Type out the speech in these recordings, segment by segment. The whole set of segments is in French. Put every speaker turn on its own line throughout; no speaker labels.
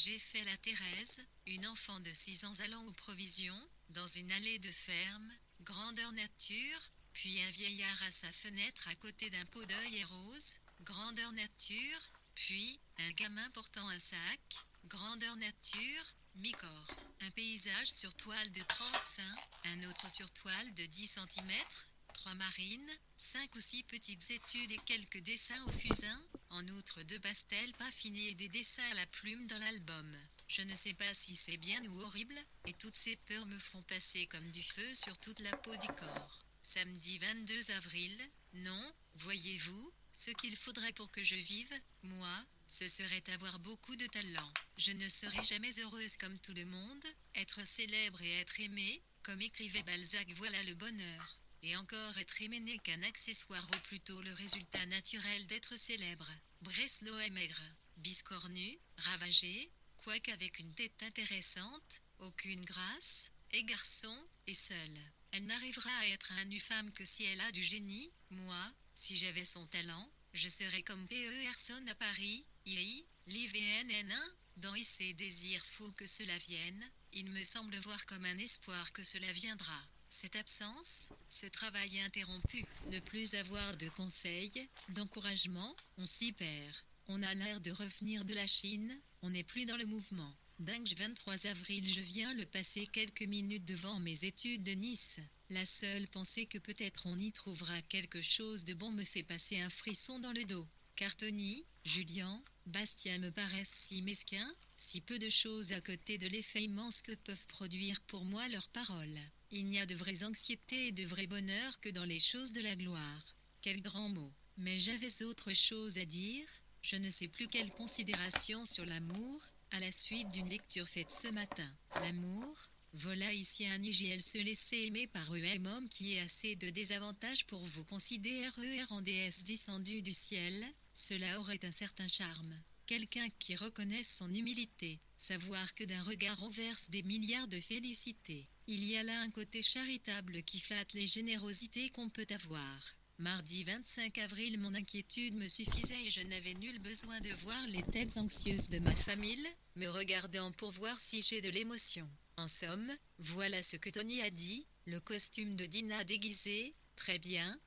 J'ai fait la Thérèse, une enfant de 6 ans allant aux provisions, dans une allée de ferme, grandeur nature, puis un vieillard à sa fenêtre à côté d'un pot d'œil rose, grandeur nature, puis un gamin portant un sac, grandeur nature, mi-corps. Un paysage sur toile de 35, un autre sur toile de 10 cm, 3 marines, 5 ou 6 petites études et quelques dessins au fusain, en outre 2 pastels pas finis et des dessins à la plume dans l'album. Je ne sais pas si c'est bien ou horrible, et toutes ces peurs me font passer comme du feu sur toute la peau du corps. Samedi 22 avril, non, voyez-vous, ce qu'il faudrait pour que je vive, moi, ce serait avoir beaucoup de talent. Je ne serai jamais heureuse comme tout le monde, être célèbre et être aimée, comme écrivait Balzac, voilà le bonheur. Et encore être aimé n'est qu'un accessoire ou plutôt le résultat naturel d'être célèbre. Breslau est maigre, biscornu, ravagé, quoiqu'avec une tête intéressante, aucune grâce, et garçon, et seule. Elle n'arrivera à être un nu femme que si elle a du génie, moi, si j'avais son talent, je serais comme Pearson à Paris, I, l'IVNN1, dans I ses désirs fous que cela vienne, il me semble voir comme un espoir que cela viendra. Cette absence, ce travail interrompu, ne plus avoir de conseils, d'encouragement, on s'y perd. On a l'air de revenir de la Chine, on n'est plus dans le mouvement. Dingue 23 avril, je viens le passer quelques minutes devant mes études de Nice. La seule pensée que peut-être on y trouvera quelque chose de bon me fait passer un frisson dans le dos. Cartoni, Julien, Bastien me paraissent si mesquins, si peu de choses à côté de l'effet immense que peuvent produire pour moi leurs paroles. Il n'y a de vraies anxiétés et de vrai bonheur que dans les choses de la gloire. Quel grand mot. Mais j'avais autre chose à dire, je ne sais plus quelle considération sur l'amour, à la suite d'une lecture faite ce matin. L'amour, voilà ici un IGL se laisser aimer par homme qui ait assez de désavantages pour vous considérer en déesse descendue du ciel, cela aurait un certain charme. Quelqu'un qui reconnaisse son humilité, savoir que d'un regard on verse des milliards de félicités. Il y a là un côté charitable qui flatte les générosités qu'on peut avoir. Mardi 25 avril, mon inquiétude me suffisait et je n'avais nul besoin de voir les têtes anxieuses de ma famille, me regardant pour voir si j'ai de l'émotion. En somme, voilà ce que Tony a dit, le costume de Dina déguisé, très bien,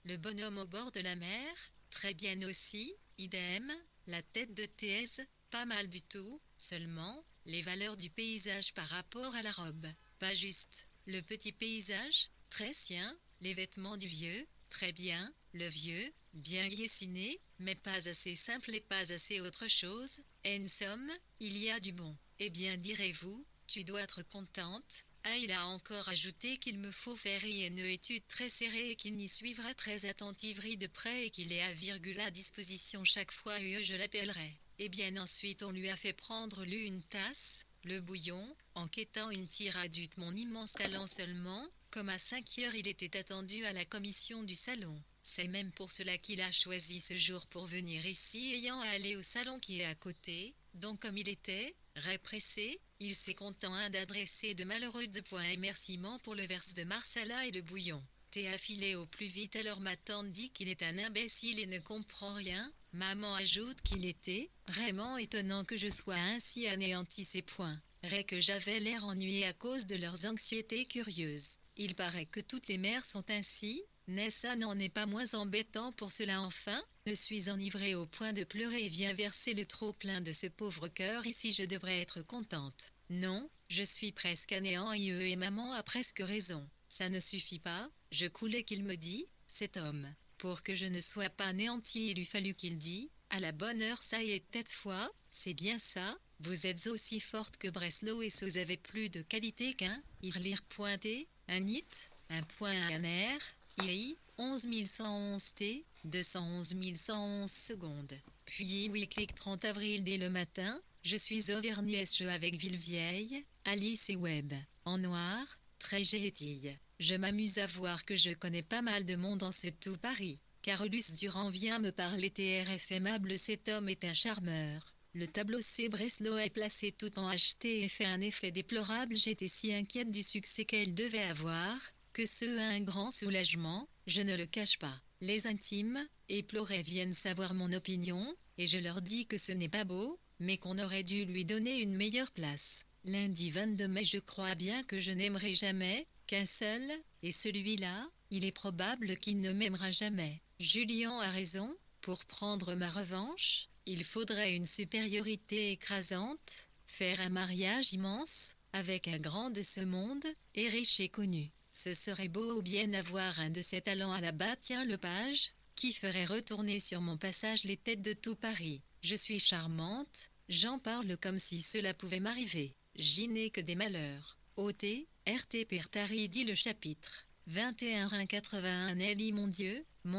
le bonhomme au bord de la mer, très bien aussi, idem, la tête de Thèse, pas mal du tout, seulement, les valeurs du paysage par rapport à la robe, pas juste, le petit paysage, très sien, les vêtements du vieux, très bien, le vieux, bien dessiné, mais pas assez simple et pas assez autre chose, en somme, il y a du bon. Eh bien direz-vous, tu dois être contente. Ah, il a encore ajouté qu'il me faut faire une étude très serrée et qu'il n'y suivra très attentivement de près et qu'il est à virgule à disposition chaque fois et je l'appellerai. Et bien ensuite on lui a fait prendre lui une tasse, le bouillon, en quêtant une tirade de mon immense talent seulement, comme à 5 heures il était attendu à la commission du salon. C'est même pour cela qu'il a choisi ce jour pour venir ici ayant à aller au salon qui est à côté, donc comme il était, répressé, il s'est content d'adresser de malheureux de points et remerciements pour le verse de Marsala et le bouillon. T'es affilé au plus vite alors ma tante dit qu'il est un imbécile et ne comprend rien. Maman ajoute qu'il était vraiment étonnant que je sois ainsi anéanti ces points. Que j'avais l'air ennuyé à cause de leurs anxiétés curieuses. Il paraît que toutes les mères sont ainsi, n'est-ce? N'en est pas moins embêtant pour cela enfin. Je suis enivrée au point de pleurer et viens verser le trop-plein de ce pauvre cœur ici je devrais être contente. Non, je suis presque anéant et maman a presque raison. Ça ne suffit pas, je coulais qu'il me dit, cet homme. Pour que je ne sois pas anéanti il eût fallu qu'il dit, à la bonne heure ça y est tête fois, c'est bien ça, vous êtes aussi forte que Breslau et vous avez plus de qualité qu'un, lire pointé, un it, un point un R, I, 11111 T, 211111 secondes. Puis oui clic 30 avril dès le matin, je suis au Vernier avec Villevieille, Alice et Webb, en noir, très gétille. Je m'amuse à voir que je connais pas mal de monde en ce tout Paris. Carolus Durand vient me parler TRF aimable, cet homme est un charmeur. Le tableau C. Breslau est placé tout en acheté et fait un effet déplorable. J'étais si inquiète du succès qu'elle devait avoir, que ce a un grand soulagement, je ne le cache pas. Les intimes, éplorés viennent savoir mon opinion, et je leur dis que ce n'est pas beau, mais qu'on aurait dû lui donner une meilleure place. Lundi 22 mai, je crois bien que je n'aimerai jamais qu'un seul, et celui-là, il est probable qu'il ne m'aimera jamais. Julien a raison, pour prendre ma revanche, il faudrait une supériorité écrasante, faire un mariage immense, avec un grand de ce monde, et riche et connu. Ce serait beau ou bien avoir un de ces talents à la Bastien-Lepage, qui ferait retourner sur mon passage les têtes de tout Paris. Je suis charmante, j'en parle comme si cela pouvait m'arriver. J'y n'ai que des malheurs. O.T. R.T. Pertari dit le chapitre 21 Rhin 81 Nelly, mon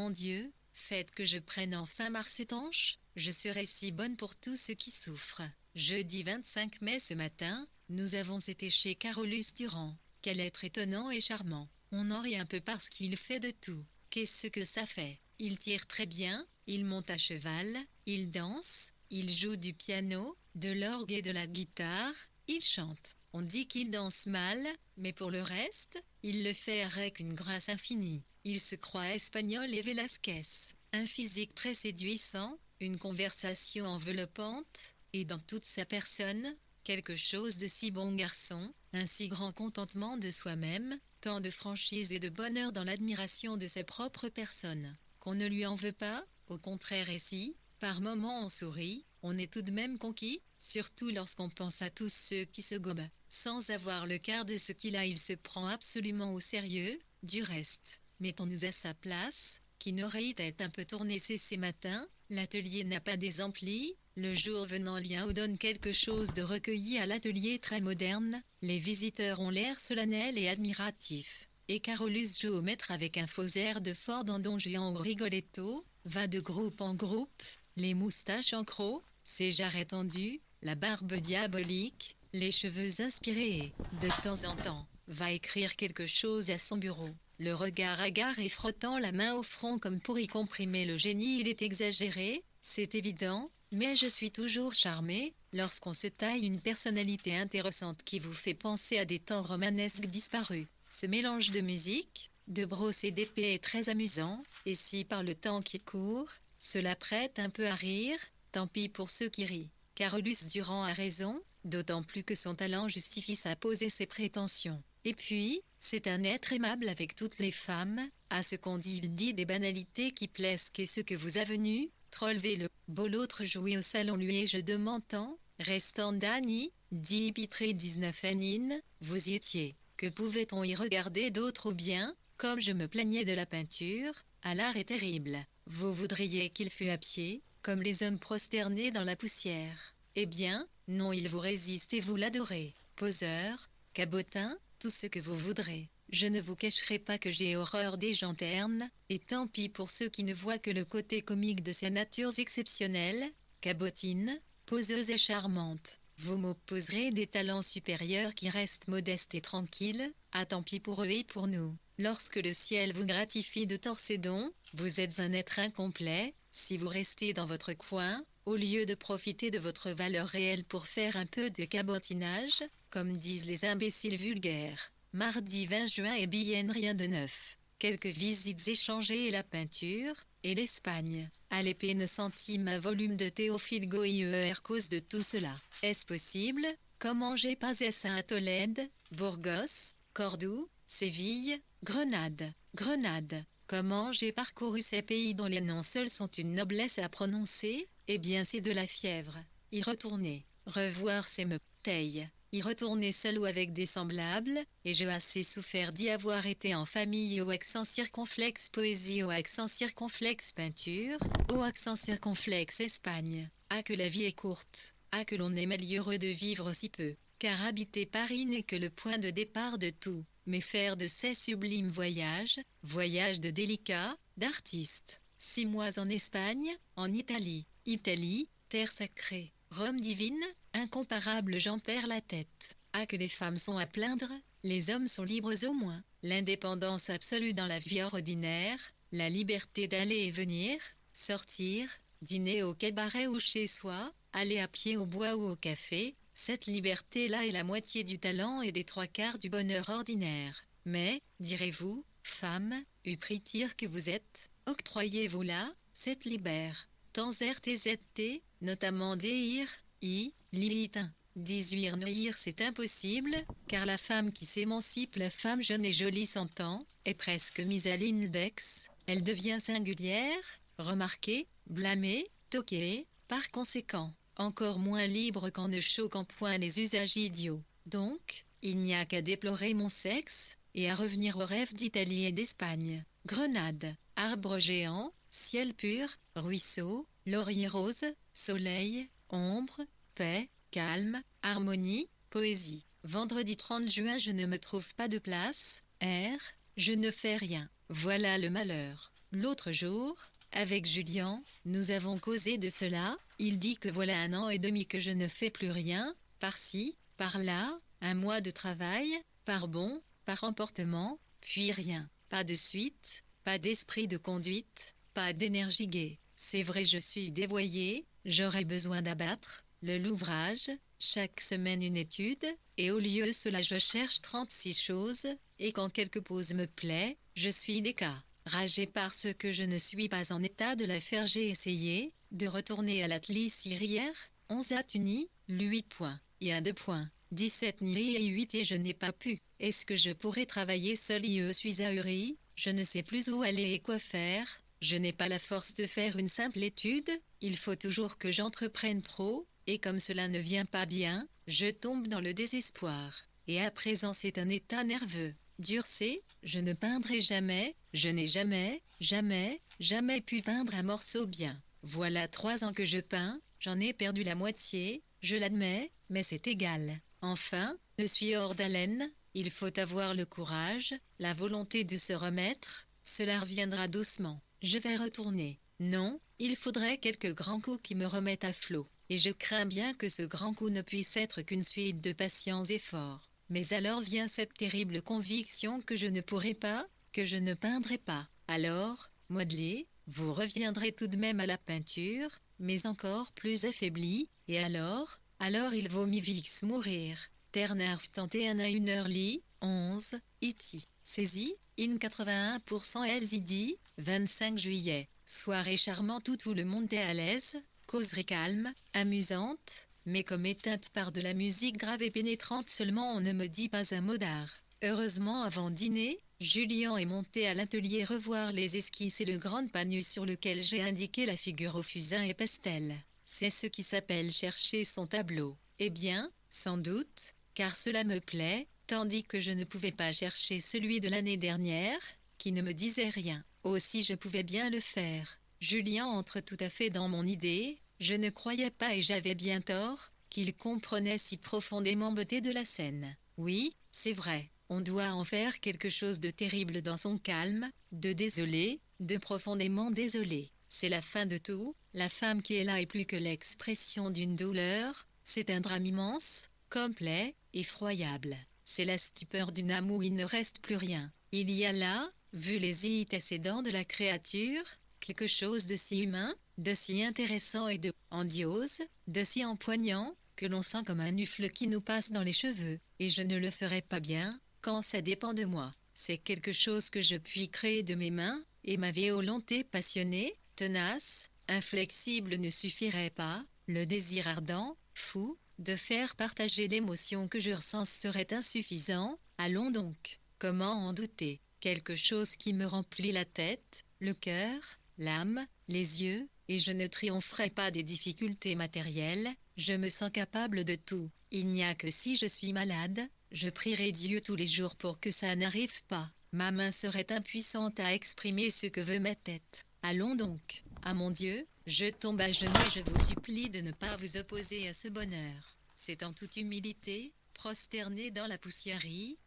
Dieu, faites que je prenne enfin Mars étanche, je serai si bonne pour tous ceux qui souffrent. Jeudi 25 mai, ce matin, nous avons été chez Carolus Durand. Quel être étonnant et charmant. On en rit un peu parce qu'il fait de tout. Qu'est-ce que ça fait? Il tire très bien, il monte à cheval, il danse, il joue du piano, de l'orgue et de la guitare, il chante. On dit qu'il danse mal, mais pour le reste, il le fait avec une grâce infinie. Il se croit espagnol et Velasquez. Un physique très séduisant, une conversation enveloppante, et dans toute sa personne, quelque chose de si bon garçon, un si grand contentement de soi-même, tant de franchise et de bonheur dans l'admiration de sa propre personne, qu'on ne lui en veut pas, au contraire, et si, par moments on sourit, on est tout de même conquis, surtout lorsqu'on pense à tous ceux qui se gobent. Sans avoir le quart de ce qu'il a, il se prend absolument au sérieux. Du reste, mettons-nous à sa place, qui n'aurait tête un peu tournée ces matins, l'atelier n'a pas des amplis, le jour venant Liao donne quelque chose de recueilli à l'atelier très moderne, les visiteurs ont l'air solennels et admiratifs. Et Carolus joue au maître avec un faux air de fort dans Don Juan ou Rigoletto, va de groupe en groupe, les moustaches en croc, ses jarrets étendus, la barbe diabolique, les cheveux inspirés, de temps en temps, va écrire quelque chose à son bureau. Le regard hagard et frottant la main au front comme pour y comprimer le génie, il est exagéré, c'est évident, mais je suis toujours charmée, lorsqu'on se taille une personnalité intéressante qui vous fait penser à des temps romanesques disparus. Ce mélange de musique, de brosse et d'épée est très amusant, et si par le temps qui court, cela prête un peu à rire, tant pis pour ceux qui rient. Carolus Durand a raison, d'autant plus que son talent justifie sa pose et ses prétentions. Et puis, c'est un être aimable avec toutes les femmes, à ce qu'on dit il dit des banalités qui plaisent qu'est ce que vous a venu, trollez le beau l'autre jouer au salon lui et je demande tant, restant Dany, dit Pitré 19 Anine, vous y étiez, que pouvait-on y regarder d'autre ou bien, comme je me plaignais de la peinture, à l'art est terrible, vous voudriez qu'il fût à pied, comme les hommes prosternés dans la poussière. Eh bien, non, il vous résiste et vous l'adorez, poseur, cabotin, tout ce que vous voudrez. Je ne vous cacherai pas que j'ai horreur des gens ternes, et tant pis pour ceux qui ne voient que le côté comique de ces natures exceptionnelles, cabotines, poseuses et charmantes. Vous m'opposerez des talents supérieurs qui restent modestes et tranquilles, ah tant pis pour eux et pour nous. Lorsque le ciel vous gratifie de torts et dons, vous êtes un être incomplet, si vous restez dans votre coin, au lieu de profiter de votre valeur réelle pour faire un peu de cabotinage, comme disent les imbéciles vulgaires. Mardi 20 juin et bien rien de neuf. Quelques visites échangées et la peinture, et l'Espagne. À l'épée centime un volume de Théophile Goyer cause de tout cela. Est-ce possible? Comment j'ai pas à Tolède, Burgos, Cordoue, Séville, Grenade. Comment j'ai parcouru ces pays dont les noms seuls sont une noblesse à prononcer? Eh bien c'est de la fièvre. Y retourner, revoir ces me tailles. Y retourner seul ou avec des semblables, et j'ai assez souffert d'y avoir été en famille au accent circonflexe poésie, au accent circonflexe peinture, au accent circonflexe Espagne. Ah que la vie est courte, ah que l'on est malheureux de vivre si peu, car habiter Paris n'est que le point de départ de tout, mais faire de ces sublimes voyages de délicats, d'artistes. 6 mois en Espagne, en Italie, terre sacrée, Rome divine, incomparable, j'en perds la tête. Ah que les femmes sont à plaindre, les hommes sont libres au moins. L'indépendance absolue dans la vie ordinaire, la liberté d'aller et venir, sortir, dîner au cabaret ou chez soi, aller à pied au bois ou au café, cette liberté-là est la moitié du talent et des 3/4 du bonheur ordinaire. Mais, direz-vous, femme, prie-tire que vous êtes, octroyez-vous là, cette libère. Tant RTZT, notamment DIR, Lilith 1. 18 Noyir c'est impossible, car la femme qui s'émancipe, la femme jeune et jolie s'entend, est presque mise à l'index, elle devient singulière, remarquée, blâmée, toquée, par conséquent, encore moins libre qu'en ne choquant point les usages idiots. Donc, il n'y a qu'à déplorer mon sexe, et à revenir aux rêves d'Italie et d'Espagne. Grenade, arbre géant, ciel pur, ruisseau, laurier rose, soleil, ombre, paix, calme, harmonie, poésie. Vendredi 30 juin, je ne me trouve pas de place. Je ne fais rien. Voilà le malheur. L'autre jour, avec Julien, nous avons causé de cela. Il dit que voilà 1 an et demi que je ne fais plus rien, par-ci, par-là, un mois de travail, par bon, par emportement, puis rien. Pas de suite, pas d'esprit de conduite, pas d'énergie gaie. C'est vrai, je suis dévoyée, j'aurais besoin d'abattre l'ouvrage, chaque semaine une étude, et au lieu de cela je cherche 36 choses, et quand quelque pause me plaît, je suis découragée parce que je ne suis pas en état de la faire. J'ai essayé de retourner à l'Atlas hier, 11 à Tunis, 8 points, il y a 2 points, 17 nuits et 8 et je n'ai pas pu. Est-ce que je pourrais travailler seule? Je suis ahurie, je ne sais plus où aller et quoi faire. Je n'ai pas la force de faire une simple étude, il faut toujours que j'entreprenne trop, et comme cela ne vient pas bien, je tombe dans le désespoir. Et à présent c'est un état nerveux. Durcé, je ne peindrai jamais, je n'ai jamais, jamais, jamais pu peindre un morceau bien. Voilà 3 ans que je peins, j'en ai perdu la moitié, je l'admets, mais c'est égal. Enfin, je suis hors d'haleine, il faut avoir le courage, la volonté de se remettre, cela reviendra doucement. Je vais retourner. Non, il faudrait quelques grands coups qui me remettent à flot. Et je crains bien que ce grand coup ne puisse être qu'une suite de patients efforts. Mais alors vient cette terrible conviction que je ne pourrai pas, que je ne peindrai pas. Alors, modelé, vous reviendrez tout de même à la peinture, mais encore plus affaibli, et alors il vaut mieux vix mourir. Terre-Nerve 31 à 1h 11, iti. Saisi, in 81% LZD, 25 juillet. Soirée charmante où tout le monde est à l'aise, causerie calme, amusante, mais comme éteinte par de la musique grave et pénétrante seulement on ne me dit pas un mot d'art. Heureusement avant dîner, Julien est monté à l'atelier revoir les esquisses et le grand panneau sur lequel j'ai indiqué la figure au fusain et pastel. C'est ce qui s'appelle chercher son tableau. Eh bien, sans doute, car cela me plaît, tandis que je ne pouvais pas chercher celui de l'année dernière, qui ne me disait rien. Aussi je pouvais bien le faire. Julien entre tout à fait dans mon idée, je ne croyais pas et j'avais bien tort, qu'il comprenait si profondément beauté de la scène. Oui, c'est vrai, on doit en faire quelque chose de terrible dans son calme, de désolé, de profondément désolé. C'est la fin de tout, la femme qui est là est plus que l'expression d'une douleur, c'est un drame immense, complet, effroyable. C'est la stupeur d'une âme où il ne reste plus rien. Il y a là, vu les antécédents de la créature, quelque chose de si humain, de si intéressant et de grandiose, de si empoignant, que l'on sent comme un mufle qui nous passe dans les cheveux, et je ne le ferai pas bien, quand ça dépend de moi. C'est quelque chose que je puis créer de mes mains, et ma volonté passionnée, tenace, inflexible ne suffirait pas, le désir ardent, fou, de faire partager l'émotion que je ressens serait insuffisant. Allons donc, comment en douter? Quelque chose qui me remplit la tête, le cœur, l'âme, les yeux, et je ne triompherai pas des difficultés matérielles, je me sens capable de tout. Il n'y a que si je suis malade, je prierai Dieu tous les jours pour que ça n'arrive pas. Ma main serait impuissante à exprimer ce que veut ma tête. Allons donc, à mon Dieu, je tombe à genoux et je vous supplie de ne pas vous opposer à ce bonheur. C'est en toute humilité, prosterné dans la poussiérie,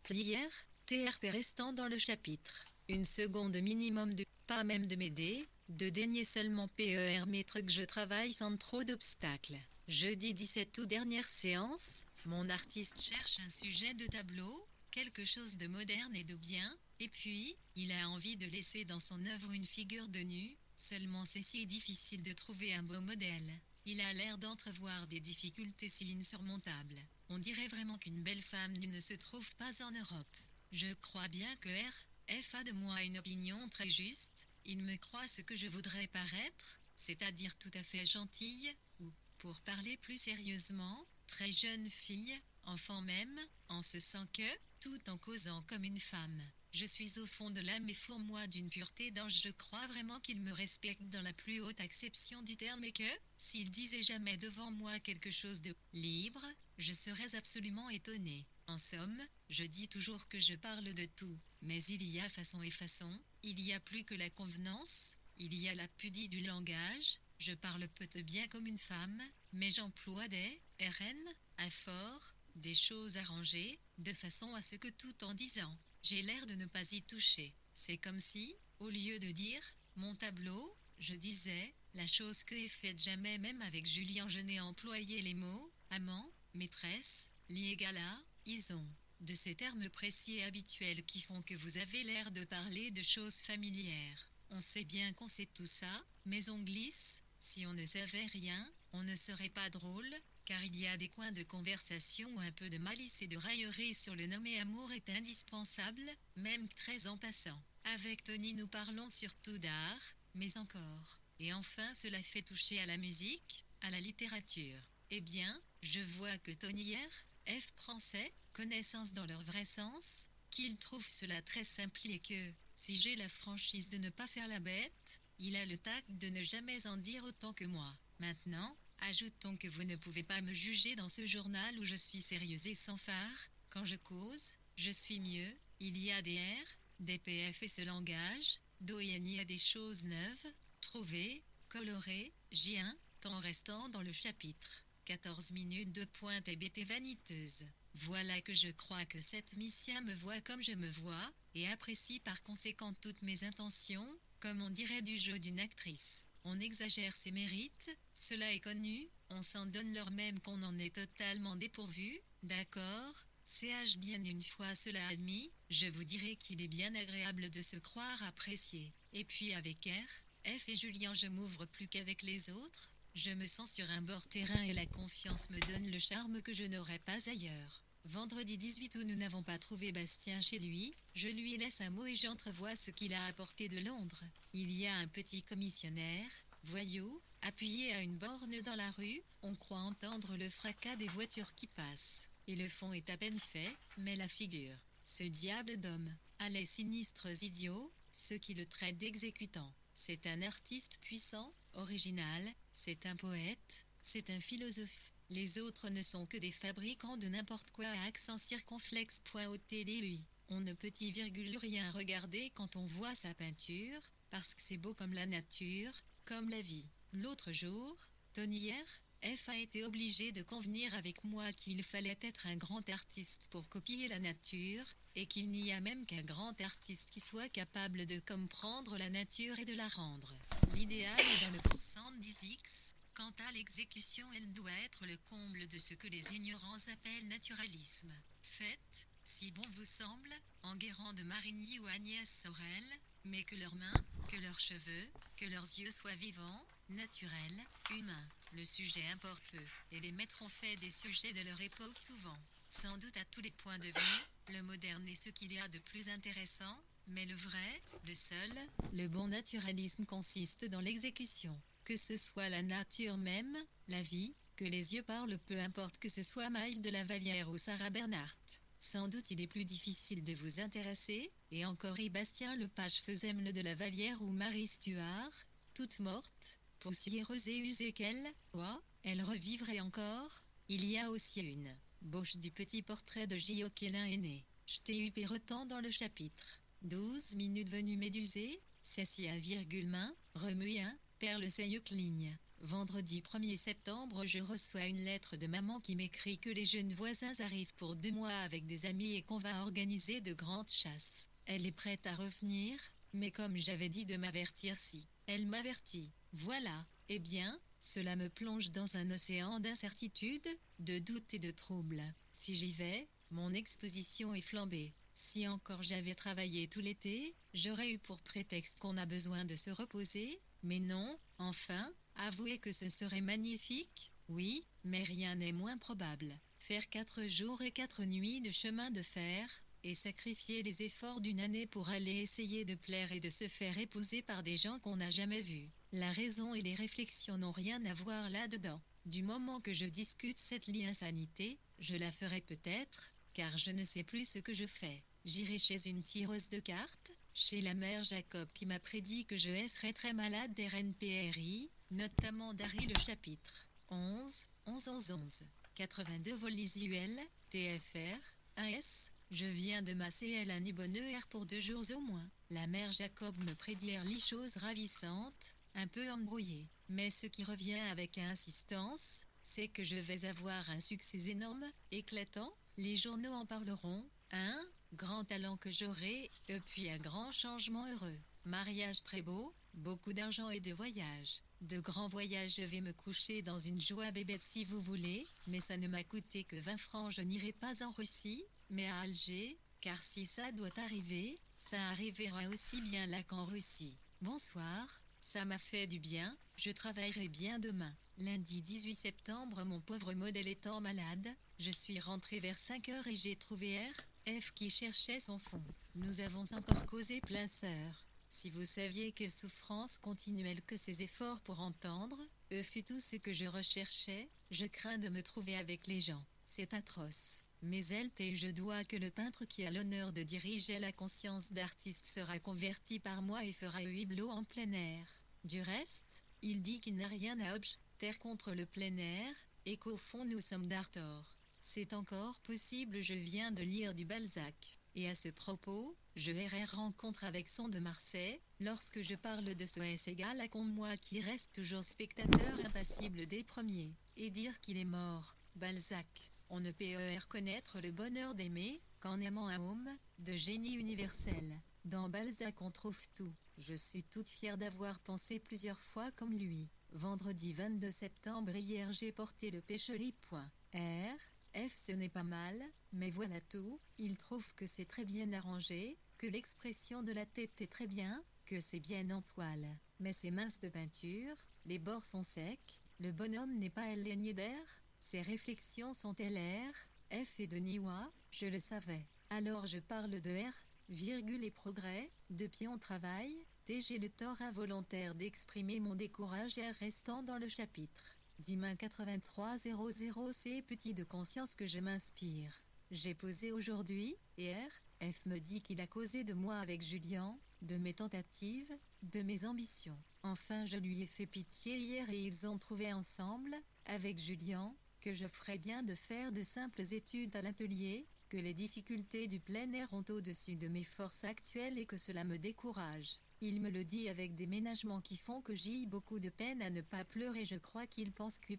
prière, TRP restant dans le chapitre. Une seconde minimum de, pas même de m'aider, de daigner seulement permettre que je travaille sans trop d'obstacles. Jeudi 17 août dernière séance, mon artiste cherche un sujet de tableau, quelque chose de moderne et de bien, et puis, il a envie de laisser dans son œuvre une figure de nu, seulement c'est si difficile de trouver un beau modèle. Il a l'air d'entrevoir des difficultés si insurmontables. On dirait vraiment qu'une belle femme nue ne se trouve pas en Europe. Je crois bien que RF a de moi une opinion très juste, il me croit ce que je voudrais paraître, c'est-à-dire tout à fait gentille, ou Pour parler plus sérieusement, très jeune fille, enfant même, en ce sens que, tout en causant comme une femme, je suis au fond de l'âme et fourmoie d'une pureté d'ange. Je crois vraiment qu'il me respecte dans la plus haute acception du terme et que, s'il disait jamais devant moi quelque chose de libre, je serais absolument étonnée. En somme, je dis toujours que je parle de tout, mais il y a façon et façon, il y a plus que la convenance, il y a la pudie du langage. Je parle peut-être bien comme une femme, mais j'emploie des RN à fort, des choses arrangées, de façon à ce que tout en disant, j'ai l'air de ne pas y toucher. C'est comme si, au lieu de dire mon tableau, je disais la chose que est faite jamais. Même avec Julien je n'ai employé les mots amant, maîtresse, lit égal à, ison. De ces termes précis et habituels qui font que vous avez l'air de parler de choses familières. On sait bien qu'on sait tout ça, mais on glisse. Si on ne savait rien, on ne serait pas drôle, car il y a des coins de conversation où un peu de malice et de raillerie sur le nommé amour est indispensable, même très en passant. Avec Tony nous parlons surtout d'art, mais encore. Et enfin cela fait toucher à la musique, à la littérature. Eh bien, je vois que Tony F. français, connaissance dans leur vrai sens, qu'il trouve cela très simple et que, si j'ai la franchise de ne pas faire la bête, il a le tact de ne jamais en dire autant que moi. Maintenant, ajoutons que vous ne pouvez pas me juger dans ce journal où je suis sérieuse et sans phare. Quand je cause, je suis mieux. Il y a des R, des PF et ce langage, d'où il y a des choses neuves, trouvées, colorées, J1, temps restant dans le chapitre. 14 minutes de pointe et bête vaniteuse. Voilà que je crois que cette Missia me voit comme je me vois, et apprécie par conséquent toutes mes intentions, comme on dirait du jeu d'une actrice. On exagère ses mérites, cela est connu, on s'en donne l'or même qu'on en est totalement dépourvu, d'accord, CH bien une fois cela admis, je vous dirai qu'il est bien agréable de se croire apprécié. Et puis avec R, F et Julien je m'ouvre plus qu'avec les autres, je me sens sur un bord terrain et la confiance me donne le charme que je n'aurais pas ailleurs. Vendredi 18 août nous n'avons pas trouvé Bastien chez lui, je lui laisse un mot et j'entrevois ce qu'il a apporté de Londres. Il y a un petit commissionnaire, voyou, appuyé à une borne dans la rue, on croit entendre le fracas des voitures qui passent. Et le fond est à peine fait, mais la figure. Ce diable d'homme a les sinistres idiots, ceux qui le traitent d'exécutant. C'est un artiste puissant, original, c'est un poète, c'est un philosophe. Les autres ne sont que des fabricants de n'importe quoi à accent circonflexe. Ôter lui. On ne peut y virgule rien regarder quand on voit sa peinture, parce que c'est beau comme la nature, comme la vie. L'autre jour, Tony F a été obligé de convenir avec moi qu'il fallait être un grand artiste pour copier la nature, et qu'il n'y a même qu'un grand artiste qui soit capable de comprendre la nature et de la rendre. L'idéal est dans le pourcent 10x. Quant à l'exécution, elle doit être le comble de ce que les ignorants appellent naturalisme. Faites, si bon vous semble, Enguerrand de Marigny ou Agnès Sorel, mais que leurs mains, que leurs cheveux, que leurs yeux soient vivants, naturels, humains. Le sujet importe peu, et les maîtres ont fait des sujets de leur époque souvent. Sans doute à tous les points de vue, le moderne est ce qu'il y a de plus intéressant, mais le vrai, le seul, le bon naturalisme consiste dans l'exécution. Que ce soit la nature même, la vie, que les yeux parlent, peu importe que ce soit Maïl de la Vallière ou Sarah Bernhardt. Sans doute il est plus difficile de vous intéresser, et encore Bastien Lepage Fezemle de la Vallière ou Marie Stuart, toute morte, poussiéreuse et usée qu'elle, elle revivrait encore. Il y a aussi une bauche du petit portrait de J. Oquelin est né. J't'ai retant dans le chapitre. 12 minutes venues médusées, c'est si un virgule main, remuin, perle ligne. Vendredi 1er septembre, je reçois une lettre de maman qui m'écrit que les jeunes voisins arrivent pour 2 mois avec des amis et qu'on va organiser de grandes chasses. Elle est prête à revenir, mais comme j'avais dit de m'avertir si elle m'avertit. Voilà, eh bien, cela me plonge dans un océan d'incertitude, de doute et de trouble. Si j'y vais, mon exposition est flambée. Si encore j'avais travaillé tout l'été, j'aurais eu pour prétexte qu'on a besoin de se reposer, mais non, enfin, avouez que ce serait magnifique, oui, mais rien n'est moins probable. Faire 4 jours et 4 nuits de chemin de fer, et sacrifier les efforts d'une année pour aller essayer de plaire et de se faire épouser par des gens qu'on n'a jamais vus. La raison et les réflexions n'ont rien à voir là-dedans. Du moment que je discute cette insanité, je la ferai peut-être, car je ne sais plus ce que je fais. J'irai chez une tireuse de cartes, chez la mère Jacob qui m'a prédit que je serais très malade d'RNPRI, notamment d'Harry le chapitre 11, 11, 11, 11, 82 vol visuel, TFR, AS, je viens de masser elle un bonheur pour 2 jours au moins. La mère Jacob me prédit les choses ravissantes, un peu embrouillées. Mais ce qui revient avec insistance, c'est que je vais avoir un succès énorme, éclatant, les journaux en parleront, un grand talent que j'aurai, et puis un grand changement heureux. Mariage très beau, beaucoup d'argent et de voyages. De grands voyages, je vais me coucher dans une joie bébête si vous voulez, mais ça ne m'a coûté que 20 francs, je n'irai pas en Russie, mais à Alger, car si ça doit arriver, ça arrivera aussi bien là qu'en Russie. Bonsoir, ça m'a fait du bien, je travaillerai bien demain. Lundi 18 septembre, mon pauvre modèle étant malade, je suis rentré vers 5 heures et j'ai trouvé F qui cherchait son fond. Nous avons encore causé plein sœur. Si vous saviez quelle souffrance continuelle que ces efforts pour entendre, fut tout ce que je recherchais, je crains de me trouver avec les gens. C'est atroce. Mais et je dois que le peintre qui a l'honneur de diriger la conscience d'artiste sera converti par moi et fera hublot en plein air. Du reste, il dit qu'il n'a rien à objecter contre le plein air, et qu'au fond nous sommes d'Arthur. C'est encore possible, je viens de lire du Balzac. Et à ce propos, je verrai rencontre avec son de Marseille, lorsque je parle de ce S égale à con moi qui reste toujours spectateur impassible des premiers, et dire qu'il est mort. Balzac. On ne peut reconnaître le bonheur d'aimer, qu'en aimant un homme, de génie universel. Dans Balzac on trouve tout. Je suis toute fière d'avoir pensé plusieurs fois comme lui. Vendredi 22 septembre hier j'ai porté le pécheli. F ce n'est pas mal, mais voilà tout, il trouve que c'est très bien arrangé, que l'expression de la tête est très bien, que c'est bien en toile. Mais c'est mince de peinture, les bords sont secs, le bonhomme n'est pas éloigné d'air, ses réflexions sont LR, F et de Niwa, je le savais. Alors je parle de R, virgule et progrès, de pion travail, j'ai le tort involontaire d'exprimer mon décourage et restant dans le chapitre. Dimain 8300 c'est petit de conscience que je m'inspire. J'ai posé aujourd'hui, et F me dit qu'il a causé de moi avec Julien, de mes tentatives, de mes ambitions. Enfin je lui ai fait pitié hier et ils ont trouvé ensemble, avec Julien, que je ferais bien de faire de simples études à l'atelier, que les difficultés du plein air ont au-dessus de mes forces actuelles et que cela me décourage. Il me le dit avec des ménagements qui font que j'ai beaucoup de peine à ne pas pleurer. Je crois qu'il pense que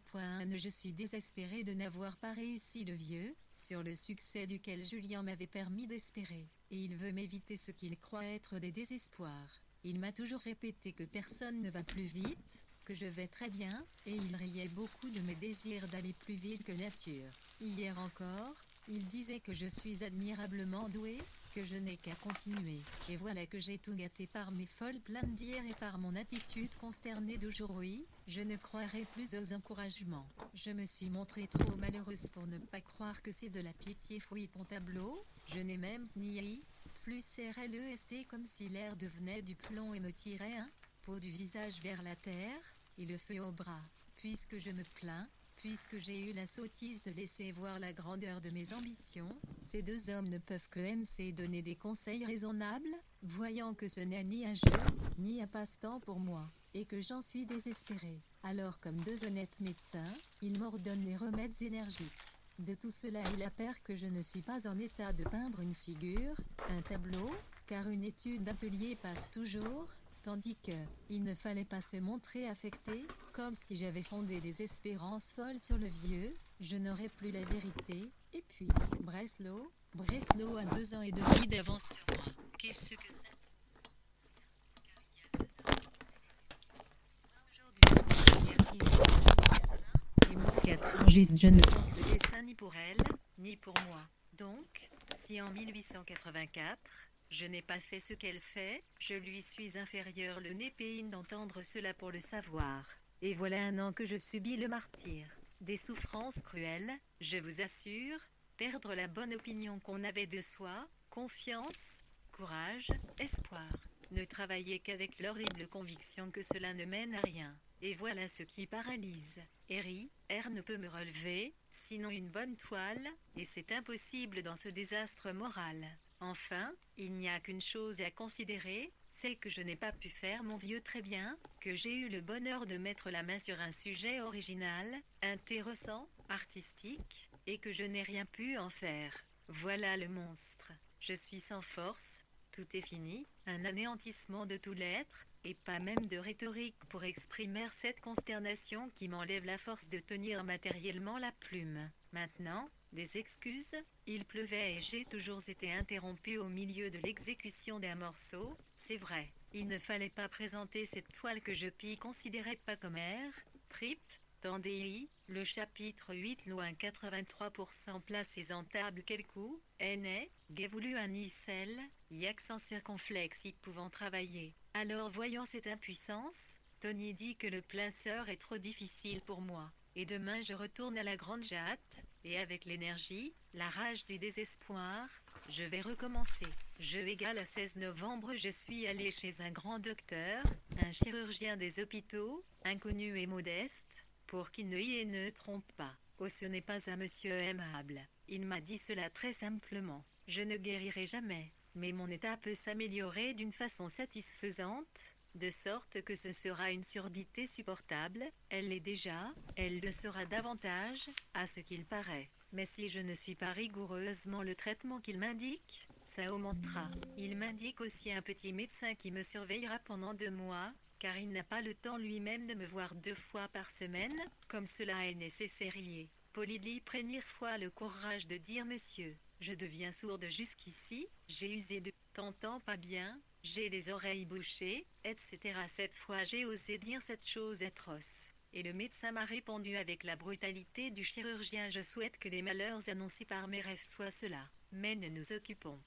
je suis désespérée de n'avoir pas réussi le vieux, sur le succès duquel Julien m'avait permis d'espérer. Et il veut m'éviter ce qu'il croit être des désespoirs. Il m'a toujours répété que personne ne va plus vite, que je vais très bien, et il riait beaucoup de mes désirs d'aller plus vite que nature. Hier encore, il disait que je suis admirablement douée, que je n'ai qu'à continuer. Et voilà que j'ai tout gâté par mes folles plaintes d'hier et par mon attitude consternée d'aujourd'hui, je ne croirai plus aux encouragements. Je me suis montrée trop malheureuse pour ne pas croire que c'est de la pitié fouille ton tableau, je n'ai même ni plus RLEST comme si l'air devenait du plomb et me tirait un pot du visage vers la terre, et le feu au bras. Puisque je me plains, puisque j'ai eu la sottise de laisser voir la grandeur de mes ambitions, ces deux hommes ne peuvent que MC donner des conseils raisonnables, voyant que ce n'est ni un jeu, ni un passe-temps pour moi, et que j'en suis désespérée. Alors comme deux honnêtes médecins, ils m'ordonnent les remèdes énergiques. De tout cela il appert que je ne suis pas en état de peindre une figure, un tableau, car une étude d'atelier passe toujours, tandis que, il ne fallait pas se montrer affecté, comme si j'avais fondé des espérances folles sur le vieux, je n'aurais plus la vérité, et puis, Breslau a 2 ans et demi d'avance sur moi. Qu'est-ce que ça peut faire? Car il y a 2 ans, moi aujourd'hui, et moi 4 ans juste je ne compte le dessin ni pour elle, ni pour moi. Donc, si en 1884, je n'ai pas fait ce qu'elle fait, je lui suis inférieur le nez péine d'entendre cela pour le savoir. Et voilà 1 an que je subis le martyre. Des souffrances cruelles, je vous assure, perdre la bonne opinion qu'on avait de soi, confiance, courage, espoir. Ne travailler qu'avec l'horrible conviction que cela ne mène à rien. et voilà ce qui paralyse. Eri, R ne peut me relever, sinon une bonne toile, et c'est impossible dans ce désastre moral. Enfin, il n'y a qu'une chose à considérer, c'est que je n'ai pas pu faire mon vieux très bien, que j'ai eu le bonheur de mettre la main sur un sujet original, intéressant, artistique, et que je n'ai rien pu en faire. Voilà le monstre. Je suis sans force, tout est fini, un anéantissement de tout l'être, et pas même de rhétorique pour exprimer cette consternation qui m'enlève la force de tenir matériellement la plume. Maintenant, des excuses, il pleuvait et j'ai toujours été interrompu au milieu de l'exécution d'un morceau, c'est vrai. Il ne fallait pas présenter cette toile que je puis considérer pas comme trip, tendez-y, le chapitre 8 loin 83% placez en table quel coup, est, j'ai voulu un icelle, y accent circonflexe y pouvant travailler. Alors voyant cette impuissance, Tony dit que le placeur est trop difficile pour moi. Et demain je retourne à la grande jatte, et avec l'énergie, la rage du désespoir, je vais recommencer. Jeu égal à 16 novembre je suis allé chez un grand docteur, un chirurgien des hôpitaux, inconnu et modeste, pour qu'il ne trompe pas. Oh ce n'est pas un monsieur aimable. Il m'a dit cela très simplement. Je ne guérirai jamais, mais mon état peut s'améliorer d'une façon satisfaisante, de sorte que ce sera une surdité supportable, elle l'est déjà, elle le sera davantage, à ce qu'il paraît. Mais si je ne suis pas rigoureusement le traitement qu'il m'indique, ça augmentera. Il m'indique aussi un petit médecin qui me surveillera pendant 2 mois, car il n'a pas le temps lui-même de me voir 2 fois par semaine, comme cela est nécessaire. Polydie prenir foi le courage de dire monsieur, je deviens sourde jusqu'ici, j'ai usé de t'entends pas bien, j'ai les oreilles bouchées, etc. Cette fois j'ai osé dire cette chose atroce. Et le médecin m'a répondu avec la brutalité du chirurgien je souhaite que les malheurs annoncés par mes rêves soient cela. Mais nous nous occupons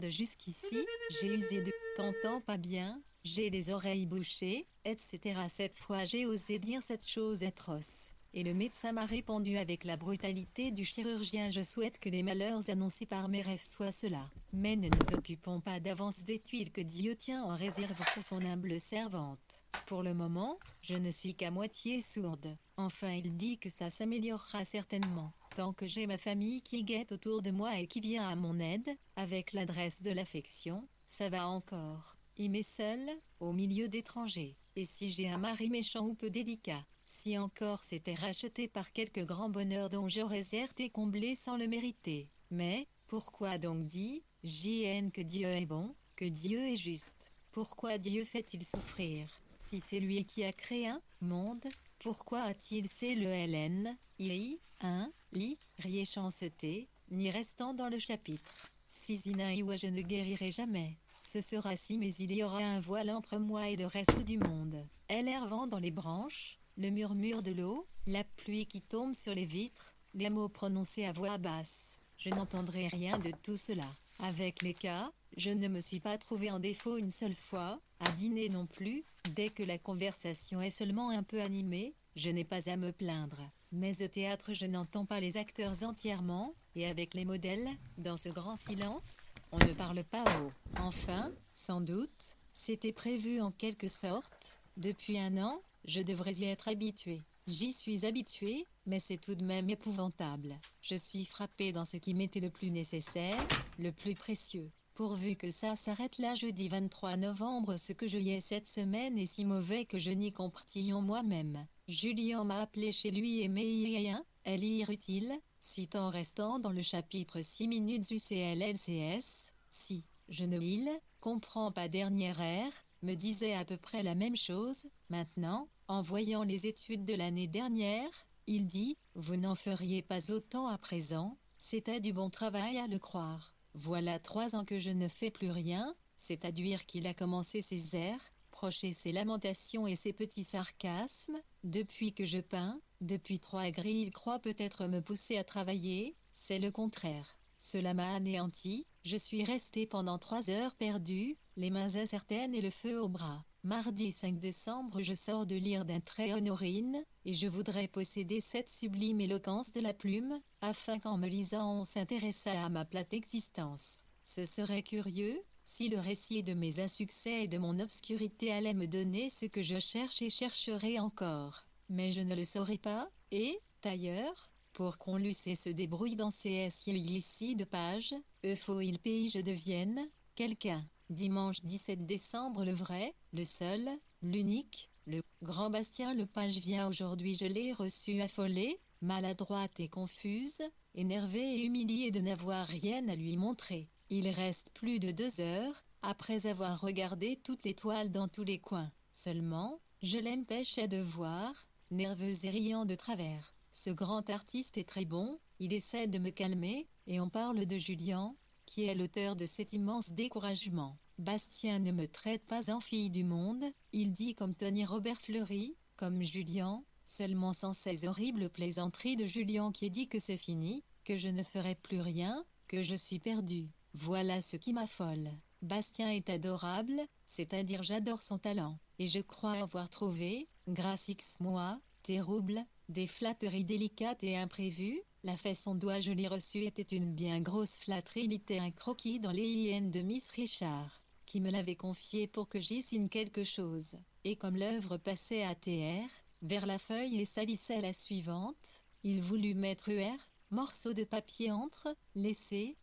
de jusqu'ici, j'ai usé de t'entends pas bien, j'ai les oreilles bouchées, etc. Cette fois j'ai osé dire cette chose atroce. Et le médecin m'a répondu avec la brutalité du chirurgien je souhaite que les malheurs annoncés par mes rêves soient cela. Mais ne nous occupons pas d'avance des tuiles que Dieu tient en réserve pour son humble servante. Pour le moment, je ne suis qu'à moitié sourde. Enfin il dit que ça s'améliorera certainement. Tant que j'ai ma famille qui guette autour de moi et qui vient à mon aide, avec l'adresse de l'affection, ça va encore. Il m'est seul, au milieu d'étrangers. Et si j'ai un mari méchant ou peu délicat, si encore c'était racheté par quelque grand bonheur dont j'aurais été comblé sans le mériter. Mais, pourquoi donc dit, JN que Dieu est bon, que Dieu est juste? Pourquoi Dieu fait-il souffrir? Si c'est lui qui a créé un monde, pourquoi a-t-il c'est le LN, I, 1, li, riez chanceté, ni restant dans le chapitre. Si Zinaïwa je ne guérirai jamais. Ce sera si mais il y aura un voile entre moi et le reste du monde. LR vent dans les branches, le murmure de l'eau, la pluie qui tombe sur les vitres, les mots prononcés à voix basse. Je n'entendrai rien de tout cela. Avec les cas, je ne me suis pas trouvé en défaut une seule fois, à dîner non plus, dès que la conversation est seulement un peu animée, je n'ai pas à me plaindre. Mais au théâtre je n'entends pas les acteurs entièrement, et avec les modèles, dans ce grand silence, on ne parle pas haut. Enfin, sans doute, c'était prévu en quelque sorte, depuis 1 an, je devrais y être habitué. J'y suis habitué, mais c'est tout de même épouvantable. Je suis frappé dans ce qui m'était le plus nécessaire, le plus précieux. Pourvu que ça s'arrête là jeudi 23 novembre ce que je y ai cette semaine est si mauvais que je n'y comprends moi-même. Julien m'a appelé chez lui et m'ayant, elle y utile, citant restant dans le chapitre 6 minutes UCLLCS, si, je ne il, comprends pas dernière ère, me disait à peu près la même chose, maintenant, en voyant les études de l'année dernière, il dit, vous n'en feriez pas autant à présent, c'était du bon travail à le croire. Voilà 3 ans que je ne fais plus rien, c'est-à-dire qu'il a commencé ses airs, procher ses lamentations et ses petits sarcasmes, depuis que je peins, depuis 3 grilles il croit peut-être me pousser à travailler, c'est le contraire. Cela m'a anéanti, je suis resté pendant 3 heures perdu, les mains incertaines et le feu au bras. Mardi 5 décembre je sors de lire d'un trait honorine, et je voudrais posséder cette sublime éloquence de la plume, afin qu'en me lisant on s'intéressât à ma plate existence. Ce serait curieux, Si le récit de mes insuccès et de mon obscurité allait me donner ce que je cherche et chercherai encore. Mais je ne le saurais pas, et, d'ailleurs, pour qu'on lusse et se débrouille dans ces ici de pages, faut il pays je devienne, quelqu'un. Dimanche 17 décembre le vrai, le seul, l'unique, le grand Bastien Lepage vient aujourd'hui je l'ai reçu affolée, maladroite et confuse, énervée et humiliée de n'avoir rien à lui montrer. Il reste plus de 2 heures, après avoir regardé toutes les toiles dans tous les coins. Seulement, je l'empêchais de voir, nerveuse et riant de travers. Ce grand artiste est très bon, il essaie de me calmer, et on parle de Julien, qui est l'auteur de cet immense découragement. Bastien ne me traite pas en fille du monde, il dit comme Tony Robert Fleury, comme Julien, seulement sans ces horribles plaisanteries de Julien qui dit que c'est fini, que je ne ferai plus rien, que je suis perdu. Voilà ce qui m'affole. Bastien est adorable, c'est-à-dire j'adore son talent, et je crois avoir trouvé, grâce X mois, terrible, des flatteries délicates et imprévues. La façon dont je l'ai reçu était une bien grosse flatterie. Il était un croquis dans les hyènes de Miss Richard, qui me l'avait confié pour que j'y signe quelque chose. Et comme l'œuvre passait à TR, vers la feuille et salissait la suivante, il voulut mettre UR, morceau de papier entre, laisser,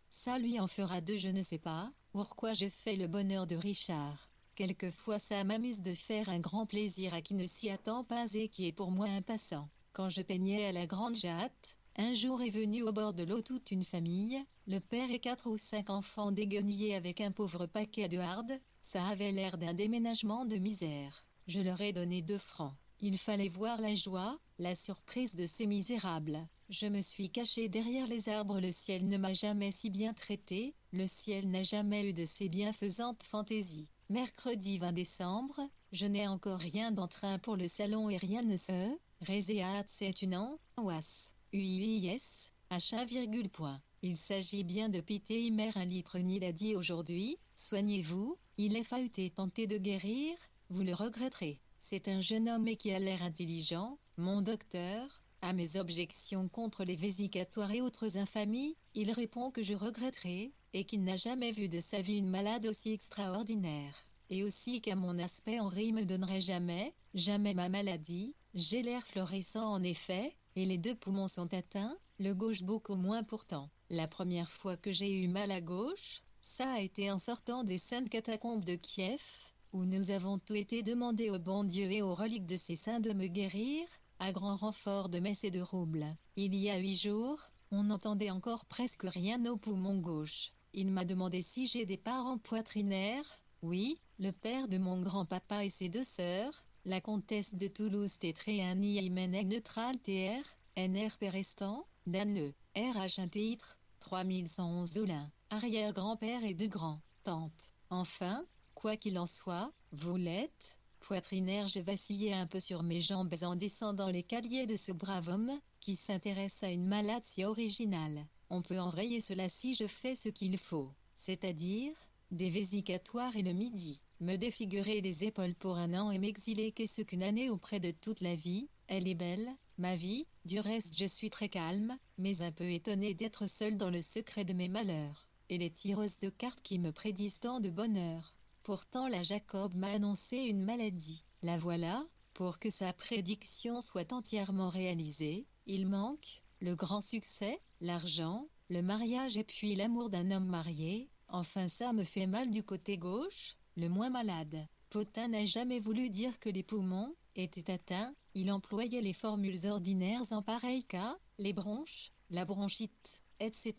ça lui en fera 2 je ne sais pas, pourquoi je fais le bonheur de Richard. Quelquefois ça m'amuse de faire un grand plaisir à qui ne s'y attend pas et qui est pour moi un passant. Quand je peignais à la Grande Jatte, un jour est venu au bord de l'eau toute une famille, le père et 4 ou 5 enfants déguenillés avec un pauvre paquet de hardes, ça avait l'air d'un déménagement de misère. Je leur ai donné 2 francs. Il fallait voir la joie, la surprise de ces misérables. Je me suis caché derrière les arbres, le ciel ne m'a jamais si bien traité, le ciel n'a jamais eu de ces bienfaisantes fantaisies. Mercredi 20 décembre, je n'ai encore rien d'entrain pour le salon et rien ne se réséat c'est une angoisse. UIS, H1, point. Il s'agit bien de piter mère 1 litre ni l'a dit aujourd'hui, soignez-vous, il est fauté tenter de guérir, vous le regretterez. C'est un jeune homme et qui a l'air intelligent, mon docteur. À mes objections contre les vésicatoires et autres infamies, il répond que je regretterai, et qu'il n'a jamais vu de sa vie une malade aussi extraordinaire. Et aussi qu'à mon aspect Henri me donnerait jamais ma maladie, j'ai l'air florissant en effet, et les 2 poumons sont atteints, le gauche beaucoup moins pourtant. La première fois que j'ai eu mal à gauche, ça a été en sortant des saintes catacombes de Kiev, où nous avons tout été demandé au bon Dieu et aux reliques de ses saints de me guérir, à grand renfort de messe et de roubles. Il y a 8 jours, on n'entendait encore presque rien au poumon gauche. Il m'a demandé si j'ai des parents poitrinaires. Oui, le père de mon grand-papa et ses 2 sœurs, la comtesse de Toulouse Tétréani Hymen neutral TR, NR Pérestan, Danle, RH un titre, 3111 Zoulin, arrière-grand-père et 2 grands-tantes. Enfin, quoi qu'il en soit, vous l'êtes. Poitrinaire, je vacillais un peu sur mes jambes en descendant les caliers de ce brave homme, qui s'intéresse à une malade si originale. On peut enrayer cela si je fais ce qu'il faut, c'est-à-dire, des vésicatoires et le midi, me défigurer les épaules pour 1 an et m'exiler qu'est-ce qu'une année auprès de toute la vie, elle est belle, ma vie, du reste je suis très calme, mais un peu étonnée d'être seule dans le secret de mes malheurs, et les tireuses de cartes qui me prédisent tant de bonheur. Pourtant la Jacob m'a annoncé une maladie. La voilà, pour que sa prédiction soit entièrement réalisée, il manque le grand succès, l'argent, le mariage et puis l'amour d'un homme marié. Enfin ça me fait mal du côté gauche, le moins malade. Potin n'a jamais voulu dire que les poumons étaient atteints, il employait les formules ordinaires en pareil cas, les bronches, la bronchite, etc.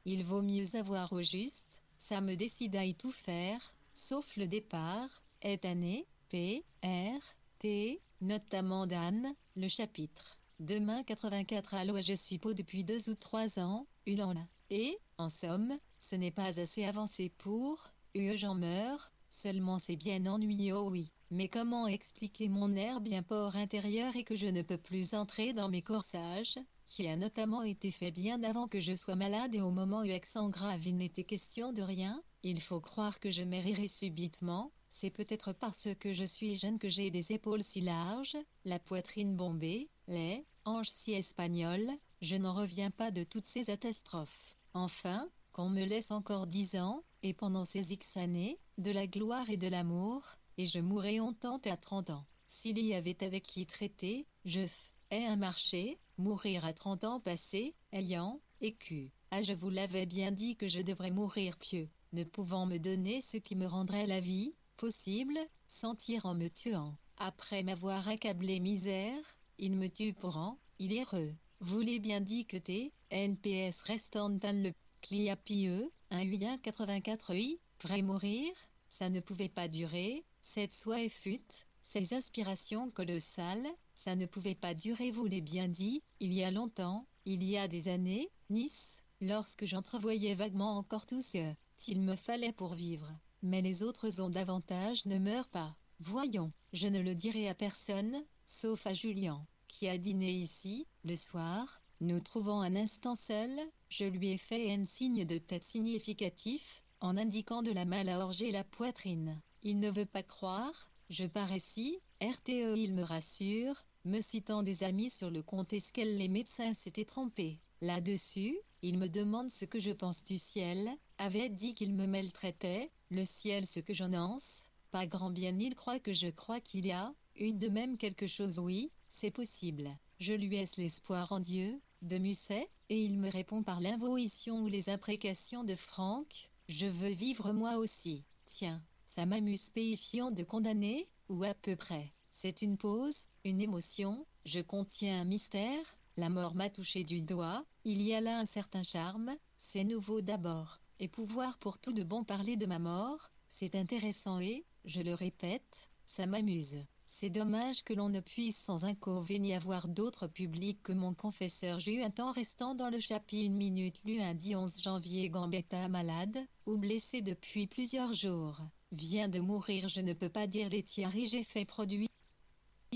Il vaut mieux avoir au juste, ça me décide à y tout faire. Sauf le départ, est année, P, R, T, notamment d'Anne, le chapitre. Demain 84 à l'eau je suis pot depuis 2 ou 3 ans, une en là. Et, en somme, ce n'est pas assez avancé pour, j'en meurs, seulement c'est bien ennuyeux oui. Mais comment expliquer mon air bien port intérieur et que je ne peux plus entrer dans mes corsages, qui a notamment été fait bien avant que je sois malade et au moment où accent grave il n'était question de rien. Il faut croire que je maigrirai subitement, c'est peut-être parce que je suis jeune que j'ai des épaules si larges, la poitrine bombée, les hanches si espagnoles, je n'en reviens pas de toutes ces catastrophes. Enfin, qu'on me laisse encore 10 ans,
et pendant ces X années, de la gloire et de l'amour, et je mourrai hontant à 30 ans. S'il y avait avec qui traiter, je fais un marché, mourir à 30 ans passés, ayant, écu. Ah, je vous l'avais bien dit que je devrais mourir pieux, ne pouvant me donner ce qui me rendrait la vie possible, sentir en me tuant. Après m'avoir accablé misère, il me tue pour an, il est heureux. Vous l'ai bien dit que T, NPS restant dans le cliapieux, 1,84 I, vrai mourir, ça ne pouvait pas durer, cette soie fut, ces aspirations colossales, ça ne pouvait pas durer, vous l'ai bien dit, il y a longtemps, il y a des années, Nice, lorsque j'entrevoyais vaguement encore tout ce qu'il me fallait pour vivre. Mais les autres ont davantage, ne meurent pas. Voyons, je ne le dirai à personne, sauf à Julien, qui a dîné ici, le soir, nous trouvant un instant seuls, je lui ai fait un signe de tête significatif, en indiquant de la main la gorge et la poitrine. Il ne veut pas croire, je parais si, RTE il me rassure, me citant des amis sur le compte est-ce que les médecins s'étaient trompés. Là-dessus, il me demande ce que je pense du ciel, avait dit qu'il me maltraitait, le ciel ce que j'en pense, pas grand bien il croit que je crois qu'il y a, une de même quelque chose oui, c'est possible. Je lui laisse l'espoir en Dieu, de Musset, et il me répond par l'invocation ou les imprécations de Franck, je veux vivre moi aussi. Tiens, ça m'amuse péifiant de condamner, ou à peu près. C'est une pause, une émotion, je contiens un mystère, la mort m'a touché du doigt, il y a là un certain charme, c'est nouveau d'abord, et pouvoir pour tout de bon parler de ma mort, c'est intéressant et, je le répète, ça m'amuse. C'est dommage que l'on ne puisse sans inconvénient avoir d'autres publics que mon confesseur. J'ai eu un temps restant dans le chapitre 1 minute lu lundi 11 janvier Gambetta malade, ou blessé depuis plusieurs jours, vient de mourir je ne peux pas dire les tiers et j'ai fait produit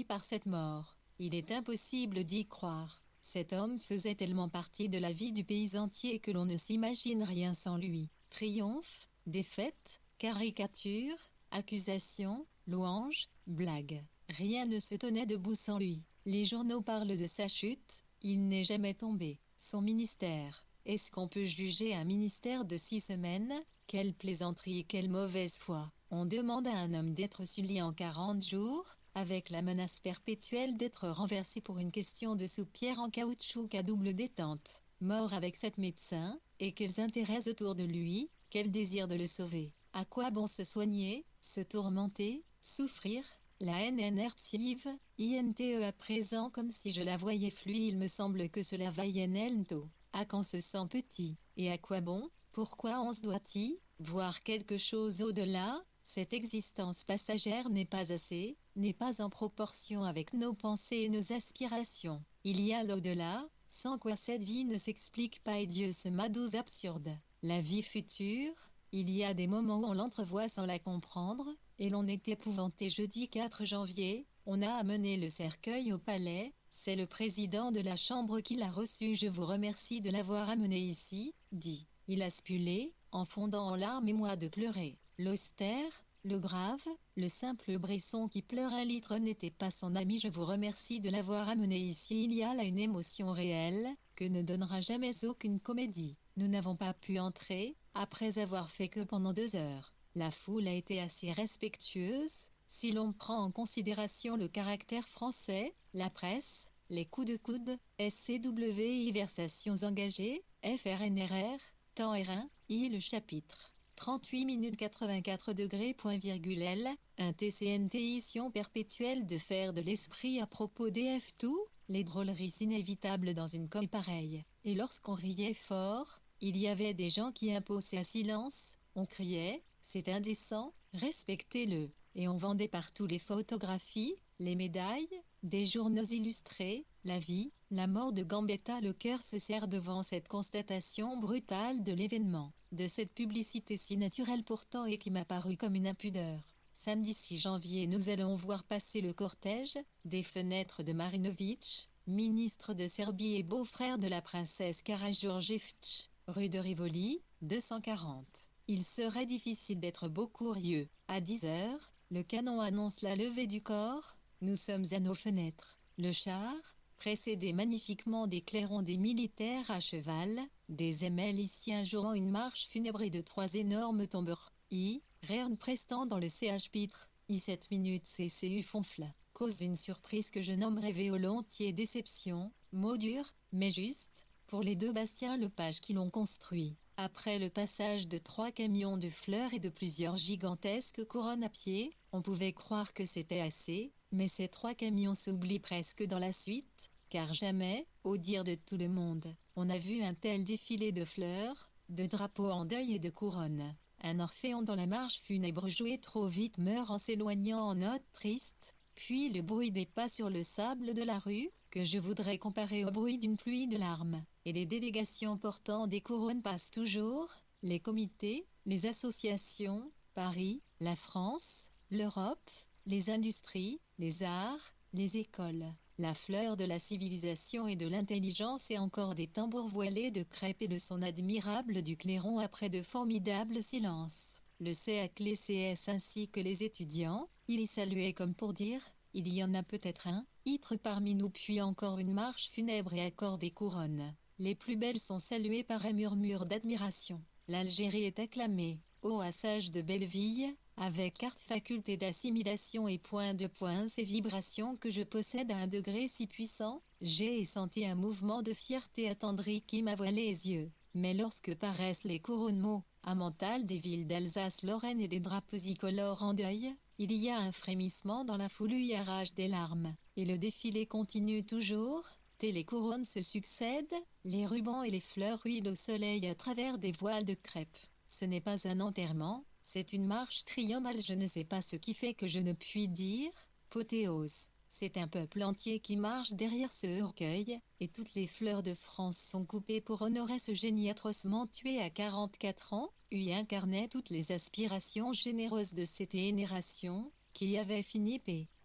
par cette mort. Il est impossible d'y croire. Cet homme faisait tellement partie de la vie du pays entier que l'on ne s'imagine rien sans lui. Triomphe, défaite, caricature, accusation, louange, blague. Rien ne se tenait debout sans lui. Les journaux parlent de sa chute, il n'est jamais tombé. Son ministère. Est-ce qu'on peut juger un ministère de 6 semaines? Quelle plaisanterie, quelle mauvaise foi. On demande à un homme d'être sully en 40 jours, avec la menace perpétuelle d'être renversé pour une question de soupière en caoutchouc à double détente. Mort avec 7 médecins, et quels intérêts autour de lui, quel désir de le sauver. À quoi bon se soigner, se tourmenter, souffrir? La NNR psyve, INTE à présent comme si je la voyais fluide, il me semble que cela va INLNTO. À quand se sent petit, et à quoi bon? Pourquoi on se doit-y voir quelque chose au-delà? Cette existence passagère n'est pas assez, n'est pas en proportion avec nos pensées et nos aspirations. Il y a l'au-delà, sans quoi cette vie ne s'explique pas et Dieu se m'adouse absurde. La vie future, il y a des moments où on l'entrevoit sans la comprendre, et l'on est épouvanté. Jeudi 4 janvier, on a amené le cercueil au palais, c'est le président de la chambre qui l'a reçu. Je vous remercie de l'avoir amené ici, dit. Il a spulé, en fondant en larmes et moi de pleurer. L'austère, le grave, le simple Bresson qui pleure 1 litre n'était pas son ami. Je vous remercie de l'avoir amené ici. Il y a là une émotion réelle, que ne donnera jamais aucune comédie. Nous n'avons pas pu entrer, après avoir fait que pendant 2 heures. La foule a été assez respectueuse, si l'on prend en considération le caractère français, la presse, les coups de coude, SCWI versations engagées, FRNRR, temps R1, I le chapitre. 38 minutes 84 degrés, point virgule L, un TCNTition perpétuelle de faire de l'esprit à propos des F2, les drôleries inévitables dans une com pareille. Et lorsqu'on riait fort, il y avait des gens qui imposaient un silence, on criait, c'est indécent, respectez-le. Et on vendait partout les photographies, les médailles, des journaux illustrés, la vie, la mort de Gambetta. Le cœur se serre devant cette constatation brutale de l'événement, de cette publicité si naturelle pourtant et qui m'a paru comme une impudeur. Samedi 6 janvier, nous allons voir passer le cortège, des fenêtres de Marinovic, ministre de Serbie et beau-frère de la princesse Karađorđević, rue de Rivoli, 240. Il serait difficile d'être beau curieux. À 10 heures, le canon annonce la levée du corps, nous sommes à nos fenêtres. Le char, précédé magnifiquement des clairons des militaires à cheval, des ML ici un jour en une marche funèbre et de 3 énormes tombeurs. Rern prestant dans le CH pitre, 7 minutes CCU fonfle, cause une surprise que je nommerais volontiers déception, mot dur, mais juste, pour les 2 Bastien Lepage qui l'ont construit. Après le passage de 3 camions de fleurs et de plusieurs gigantesques couronnes à pied, on pouvait croire que c'était assez, mais ces 3 camions s'oublient presque dans la suite, car jamais, au dire de tout le monde, on a vu un tel défilé de fleurs, de drapeaux en deuil et de couronnes. Un orphéon dans la marche funèbre joué trop vite meurt en s'éloignant en note triste, puis le bruit des pas sur le sable de la rue, que je voudrais comparer au bruit d'une pluie de larmes, et les délégations portant des couronnes passent toujours, les comités, les associations, Paris, la France, l'Europe, les industries, les arts, les écoles, la fleur de la civilisation et de l'intelligence et encore des tambours voilés de crêpes et le son admirable du clairon après de formidables silences. Le CAC, les CS ainsi que les étudiants, il y saluait comme pour dire, il y en a peut-être un, itre parmi nous puis encore une marche funèbre et accord des couronnes. Les plus belles sont saluées par un murmure d'admiration. L'Algérie est acclamée, ô assage de Belleville, avec carte faculté d'assimilation et point de points et vibrations que je possède à un degré si puissant, j'ai senti un mouvement de fierté attendrie qui m'a voilé les yeux. Mais lorsque paraissent les couronnements, à Mental des villes d'Alsace-Lorraine et des drapeaux colores en deuil, il y a un frémissement dans la foule et arrache des larmes. Et le défilé continue toujours, les couronnes se succèdent, les rubans et les fleurs huilent au soleil à travers des voiles de crêpes. Ce n'est pas un enterrement, c'est une marche triomphale. Je ne sais pas ce qui fait que je ne puis dire pothéose. C'est un peuple entier qui marche derrière ce recueil, et toutes les fleurs de France sont coupées pour honorer ce génie atrocement tué à 44 ans, lui incarnait toutes les aspirations généreuses de cette génération, qui avait fini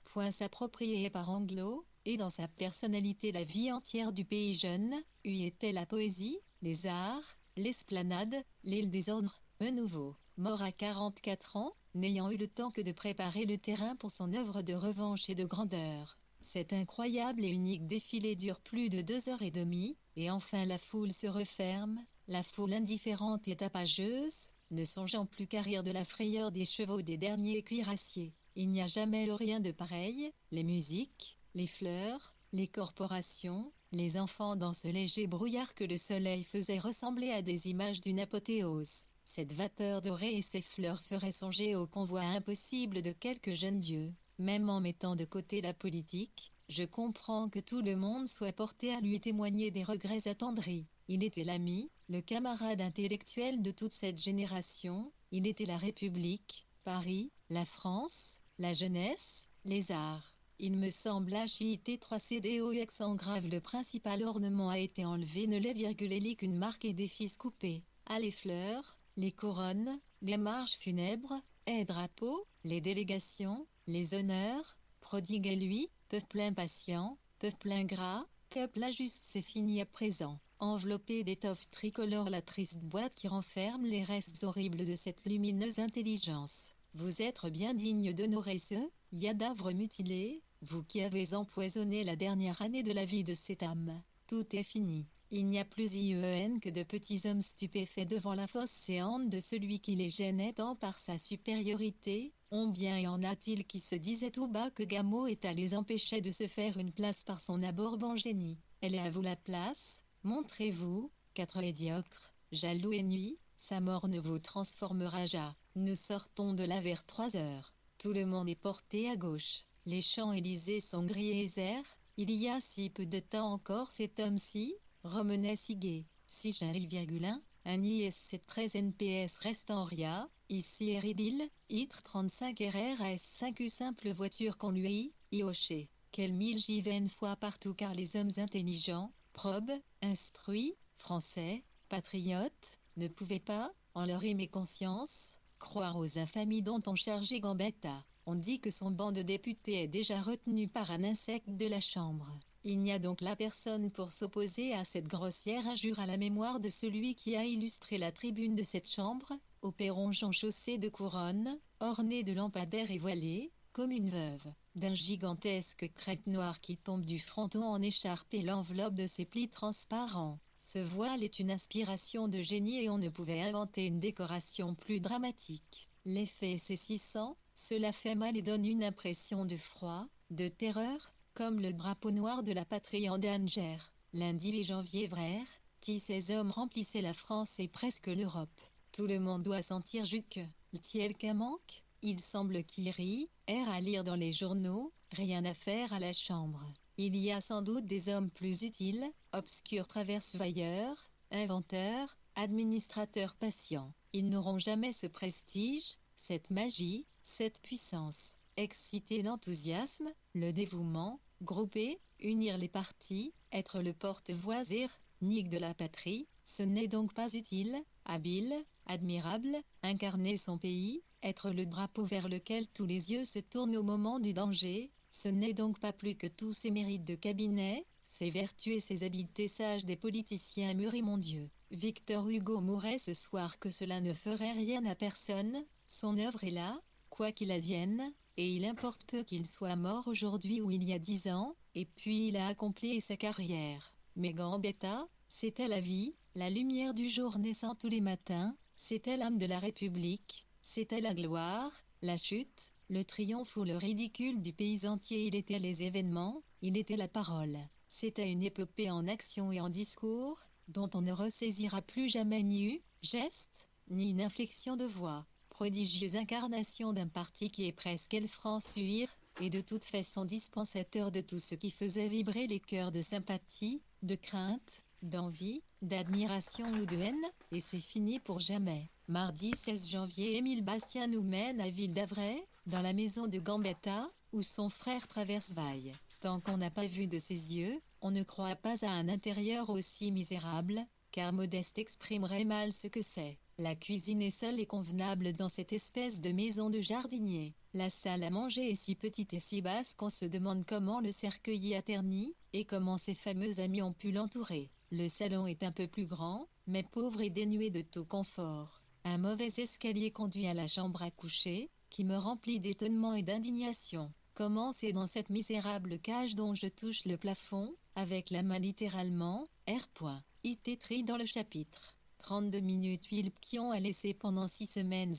point s'approprier par Anglo, et dans sa personnalité la vie entière du pays jeune, lui était la poésie, les arts, l'esplanade, l'île des ordres, un nouveau, mort à 44 ans, n'ayant eu le temps que de préparer le terrain pour son œuvre de revanche et de grandeur. Cet incroyable et unique défilé dure plus de 2 heures et demie, et enfin la foule se referme, la foule indifférente et tapageuse, ne songeant plus qu'à rire de la frayeur des chevaux des derniers cuirassiers. Il n'y a jamais eu rien de pareil, les musiques, les fleurs, les corporations, les enfants dans ce léger brouillard que le soleil faisait ressembler à des images d'une apothéose. Cette vapeur dorée et ces fleurs feraient songer au convoi impossible de quelques jeunes dieux. Même en mettant de côté la politique, je comprends que tout le monde soit porté à lui témoigner des regrets attendris. Il était l'ami, le camarade intellectuel de toute cette génération, il était la République, Paris, la France, la jeunesse, les arts. Il me semble HIT 3 CDOX en grave le principal ornement a été enlevé ne les virgule qu'une marque et des fils coupés. Ah les fleurs, les couronnes, les marches funèbres, et drapeaux, les délégations, les honneurs, prodigue et lui, peuple impatient, peuple ingrat, peuple injuste c'est fini à présent. Enveloppée d'étoffe tricolore la triste boîte qui renferme les restes horribles de cette lumineuse intelligence. Vous êtes bien digne d'honorer ce cadavre mutilé, vous qui avez empoisonné la dernière année de la vie de cette âme. Tout est fini. Il n'y a plus IEN que de petits hommes stupéfaits devant la fosse séante de celui qui les gênait tant par sa supériorité. Combien y en a-t-il qui se disaient tout bas que Gameau est à les empêcher de se faire une place par son abordant génie. Elle est à vous la place, montrez-vous, 4 médiocres, jaloux et nuit, sa mort ne vous transformera jamais. Nous sortons de là vers 3 heures. Tout le monde est porté à gauche. Les Champs-Élysées sont grillés et airs. Il y a si peu de temps encore cet homme-ci, remenait si gai. Si j'arrive, un IS 13 NPS reste en RIA, ici Eridil, ITRE 35 RRS 5 simple voiture qu'on lui, IOché. Quel mille j'y vais une fois partout car les hommes intelligents, probes, instruits, français, patriotes, ne pouvaient pas, en leur âme et conscience, croire aux infamies dont on chargeait Gambetta. On dit que son banc de députés est déjà retenu par un insecte de la Chambre. Il n'y a donc là personne pour s'opposer à cette grossière injure à la mémoire de celui qui a illustré la tribune de cette Chambre, au perron chaussé de couronnes, orné de lampadaires et voilé, comme une veuve, d'un gigantesque crêpe noire qui tombe du fronton en écharpe et l'enveloppe de ses plis transparents. Ce voile est une inspiration de génie et on ne pouvait inventer une décoration plus dramatique. L'effet est saisissant, cela fait mal et donne une impression de froid, de terreur, comme le drapeau noir de la patrie en danger. Lundi 8 janvier vert, 16 hommes remplissaient la France et presque l'Europe. Tout le monde doit sentir que quelqu'un manque. Il semble qu'il rit, erre à lire dans les journaux, rien à faire à la chambre. Il y a sans doute des hommes plus utiles, obscurs traverse-vailleurs, inventeurs, administrateurs patients. Ils n'auront jamais ce prestige, cette magie, cette puissance. Exciter l'enthousiasme, le dévouement, grouper, unir les partis, être le porte-voix ironique de la patrie, ce n'est donc pas utile, habile, admirable, incarner son pays, être le drapeau vers lequel tous les yeux se tournent au moment du danger, ce n'est donc pas plus que tous ces mérites de cabinet, ces vertus et ces habiletés sages des politiciens mûrs et mon Dieu. Victor Hugo mourrait ce soir que cela ne ferait rien à personne, son œuvre est là, quoi qu'il advienne, et il importe peu qu'il soit mort aujourd'hui ou il y a 10 ans, et puis il a accompli sa carrière. Mais Gambetta, c'était la vie, la lumière du jour naissant tous les matins, c'était l'âme de la République, c'était la gloire, la chute, le triomphe ou le ridicule du pays entier. Il était les événements, il était la parole. C'était une épopée en action et en discours, dont on ne ressaisira plus jamais ni geste, ni une inflexion de voix. Prodigieuse incarnation d'un parti qui est presque elle France UIR, et de toute façon dispensateur de tout ce qui faisait vibrer les cœurs de sympathie, de crainte, d'envie, d'admiration ou de haine, et c'est fini pour jamais. Mardi 16 janvier, Émile Bastien nous mène à Ville d'Avray, dans la maison de Gambetta, où son frère traverse vaille. Tant qu'on n'a pas vu de ses yeux, on ne croit pas à un intérieur aussi misérable, car Modeste exprimerait mal ce que c'est. La cuisine est seule et convenable dans cette espèce de maison de jardinier. La salle à manger est si petite et si basse qu'on se demande comment le cercueil y a terni, et comment ses fameux amis ont pu l'entourer. Le salon est un peu plus grand, mais pauvre et dénué de tout confort. Un mauvais escalier conduit à la chambre à coucher, qui me remplit d'étonnement et d'indignation. Comment c'est dans cette misérable cage dont je touche le plafond, avec la main littéralement, It dans le chapitre. 32 minutes huile qui ont à laisser pendant 6 semaines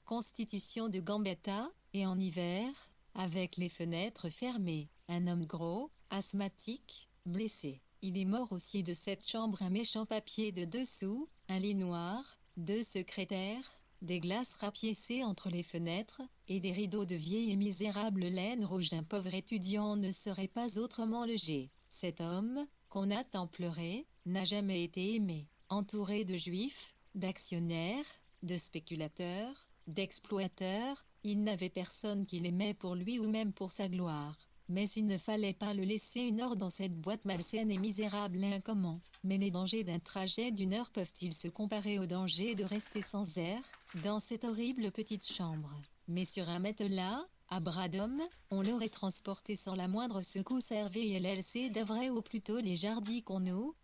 constitution de Gambetta, et en hiver, avec les fenêtres fermées. Un homme gros, asthmatique, blessé. Il est mort aussi de cette chambre un méchant papier de dessous, un lit noir, 2 secrétaires, des glaces rapiécées entre les fenêtres, et des rideaux de vieille et misérable laine rouge. Un pauvre étudiant ne serait pas autrement logé. Cet homme, qu'on a tant pleuré, n'a jamais été aimé. Entouré de juifs, d'actionnaires, de spéculateurs, d'exploiteurs, il n'avait personne qui l'aimait pour lui ou même pour sa gloire. Mais il ne fallait pas le laisser une heure dans cette boîte malsaine et misérable et incommode. Mais les dangers d'un trajet d'une heure peuvent-ils se comparer aux dangers de rester sans air, dans cette horrible petite chambre? Mais sur un matelas, à bras d'homme, on l'aurait transporté sans la moindre secousse. Hervé et LLC d'Avray, ou plutôt les Jardis qu'on nous,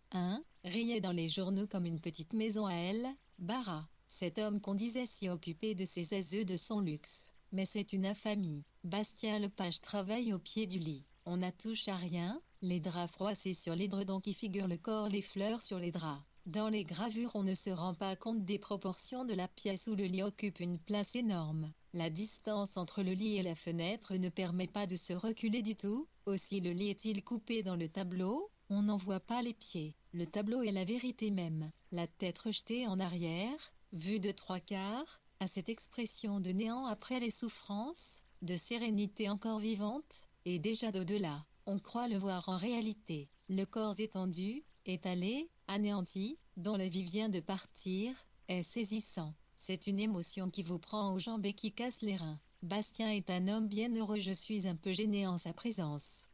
riait dans les journaux comme une petite maison à elle, Barra. Cet homme qu'on disait si occupé de ses azeux, de son luxe. Mais c'est une infamie. Bastien Lepage travaille au pied du lit. On n'a touche à rien, les draps froissés sur l'édredon qui figure le corps, les fleurs sur les draps. Dans les gravures, on ne se rend pas compte des proportions de la pièce où le lit occupe une place énorme. La distance entre le lit et la fenêtre ne permet pas de se reculer du tout. Aussi le lit est-il coupé dans le tableau, on n'en voit pas les pieds. Le tableau est la vérité même. La tête rejetée en arrière, vue de 3/4, à cette expression de néant après les souffrances, de sérénité encore vivante, et déjà d'au-delà. On croit le voir en réalité. Le corps étendu, étalé, anéanti, dont la vie vient de partir, est saisissant. C'est une émotion qui vous prend aux jambes et qui casse les reins. Bastien est un homme bien heureux, je suis un peu gêné en sa présence.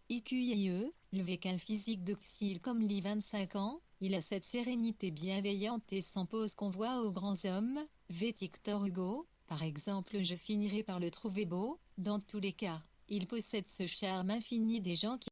IQIE, levé qu'un physique docile comme lui 25 ans, il a cette sérénité bienveillante et sans pose qu'on voit aux grands hommes. Victor Hugo, par exemple, je finirai par le trouver beau. Dans tous les cas, il possède ce charme infini des gens qui...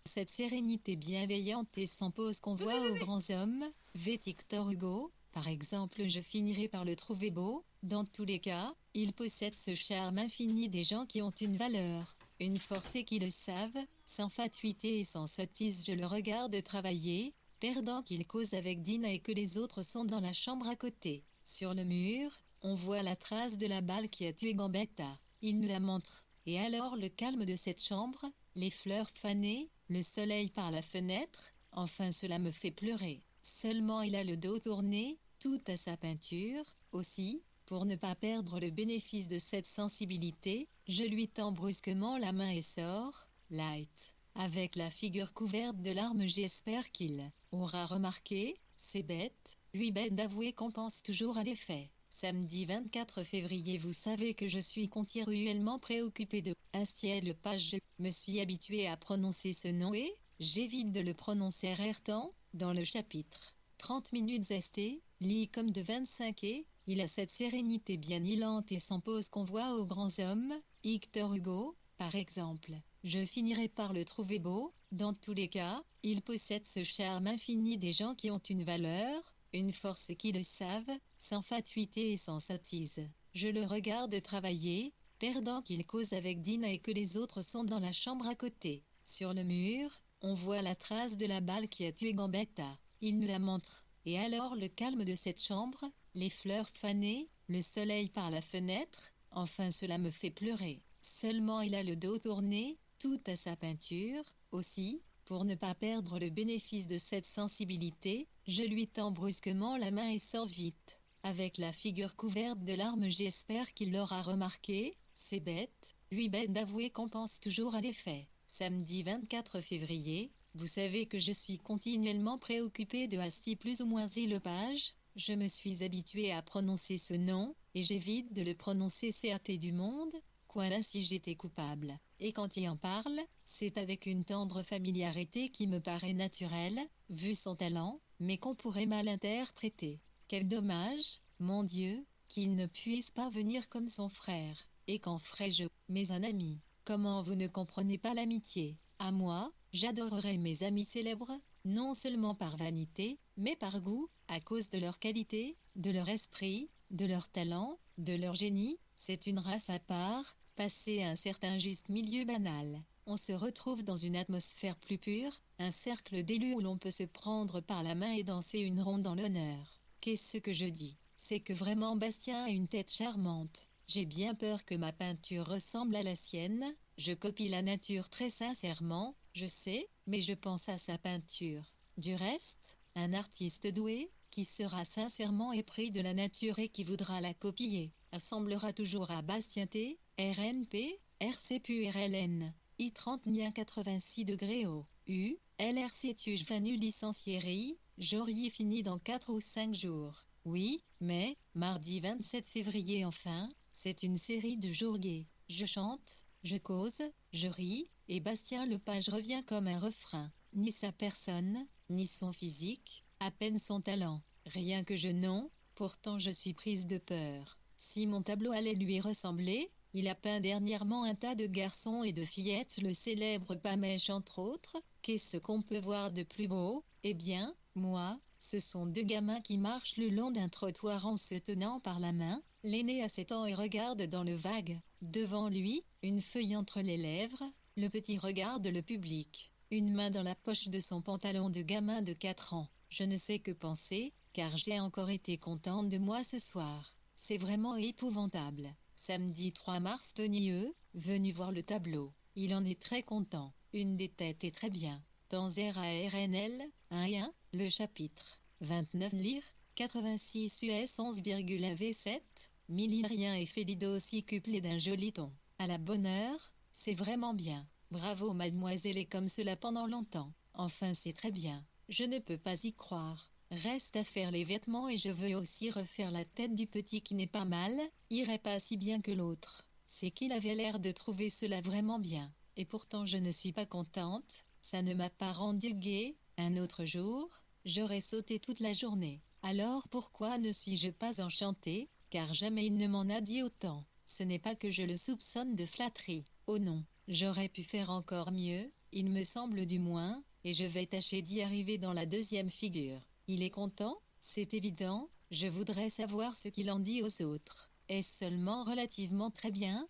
Cette sérénité bienveillante et sans pose qu'on voit aux grands hommes. Victor Hugo, par exemple, je finirai par le trouver beau. Dans tous les cas, il possède ce charme infini des gens qui ont une valeur. une forcée qui le savent, sans fatuité et sans sottise je le regarde travailler, pendant qu'il cause avec Dina et que les autres sont dans la chambre à côté. Sur le mur, on voit la trace de la balle qui a tué Gambetta. Il nous la montre. Et alors le calme de cette chambre, les fleurs fanées, le soleil par la fenêtre, enfin cela me fait pleurer. Seulement il a le dos tourné, tout à sa peinture, aussi, pour ne pas perdre le bénéfice de cette sensibilité, je lui tends brusquement la main et sors, light. Avec la figure couverte de larmes j'espère qu'il aura remarqué, c'est bête, oui bête d'avouer qu'on pense toujours à l'effet. Samedi 24 février vous savez que je suis continuellement préoccupé de Astiel Page. Je me suis habitué à prononcer ce nom et j'évite de le prononcer temps dans le chapitre. 30 minutes st, lit comme de 25 et il a cette sérénité bien hilante et sans pause qu'on voit aux grands hommes, Victor Hugo, par exemple. Je finirai par le trouver beau, dans tous les cas, il possède ce charme infini des gens qui ont une valeur, une force qui le savent, sans fatuité et sans sottise. Je le regarde travailler, pendant qu'il cause avec Dina et que les autres sont dans la chambre à côté. Sur le mur, on voit la trace de la balle qui a tué Gambetta. Il nous la montre. Et alors le calme de cette chambre, les fleurs fanées, le soleil par la fenêtre, enfin cela me fait pleurer. Seulement il a le dos tourné, tout à sa peinture, aussi, pour ne pas perdre le bénéfice de cette sensibilité, je lui tends brusquement la main et sors vite. Avec la figure couverte de larmes j'espère qu'il l'aura remarqué, c'est bête, oui bête d'avouer qu'on pense toujours à l'effet. Samedi 24 février, vous savez que je suis continuellement préoccupé de Asti plus ou moins Lepage, je me suis habitué à prononcer ce nom, et j'évite de le prononcer CAT du monde, quoi là si j'étais coupable. Et quand il en parle, c'est avec une tendre familiarité qui me paraît naturelle, vu son talent, mais qu'on pourrait mal interpréter. Quel dommage, mon Dieu, qu'il ne puisse pas venir comme son frère. Et qu'en ferais-je, mais un ami? Comment vous ne comprenez pas l'amitié? À moi, j'adorerais mes amis célèbres, non seulement par vanité, mais par goût, à cause de leur qualité, de leur esprit, de leur talent, de leur génie. C'est une race à part, passé un certain juste milieu banal. On se retrouve dans une atmosphère plus pure, un cercle d'élus où l'on peut se prendre par la main et danser une ronde dans l'honneur. Qu'est-ce que je dis? C'est que vraiment Bastien a une tête charmante. J'ai bien peur que ma peinture ressemble à la sienne, je copie la nature très sincèrement, je sais, mais je pense à sa peinture. Du reste, un artiste doué, qui sera sincèrement épris de la nature et qui voudra la copier, ressemblera toujours à Bastien T, RNP, RCPURLN, I30 86 degrés au U, LRC Tuge Vanu licenciéri, j'aurais fini dans 4 ou 5 jours. Oui, mais, mardi 27 février enfin, c'est une série de jours gais. Je chante, je cause, je ris, et Bastien Lepage revient comme un refrain. Ni sa personne, ni son physique, à peine son talent. Rien que je non, pourtant je suis prise de peur. Si mon tableau allait lui ressembler, il a peint dernièrement un tas de garçons et de fillettes, le célèbre Pamèche entre autres. Qu'est-ce qu'on peut voir de plus beau? Eh bien, moi, ce sont deux gamins qui marchent le long d'un trottoir en se tenant par la main. L'aîné a 7 ans et regarde dans le vague. Devant lui, une feuille entre les lèvres, le petit regarde le public. Une main dans la poche de son pantalon de gamin de 4 ans. Je ne sais que penser, car j'ai encore été contente de moi ce soir. C'est vraiment épouvantable. Samedi 3 mars, Tony venu voir le tableau. Il en est très content. Une des têtes est très bien. Tanzer ARNL, 1 et 1, le chapitre. 29 lire, 86 US 11,1 V7, millirien et Félido aussi couplé d'un joli ton. À la bonne heure, c'est vraiment bien. Bravo mademoiselle et comme cela pendant longtemps. Enfin c'est très bien. Je ne peux pas y croire. Reste à faire les vêtements et je veux aussi refaire la tête du petit qui n'est pas mal, irait pas si bien que l'autre. C'est qu'il avait l'air de trouver cela vraiment bien. Et pourtant je ne suis pas contente, ça ne m'a pas rendu gai. Un autre jour, j'aurais sauté toute la journée. Alors pourquoi ne suis-je pas enchantée, car jamais il ne m'en a dit autant. Ce n'est pas que je le soupçonne de flatterie. Oh non, j'aurais pu faire encore mieux, il me semble du moins, et je vais tâcher d'y arriver dans la deuxième figure. Il est content, c'est évident, je voudrais savoir ce qu'il en dit aux autres. Est-ce seulement relativement très bien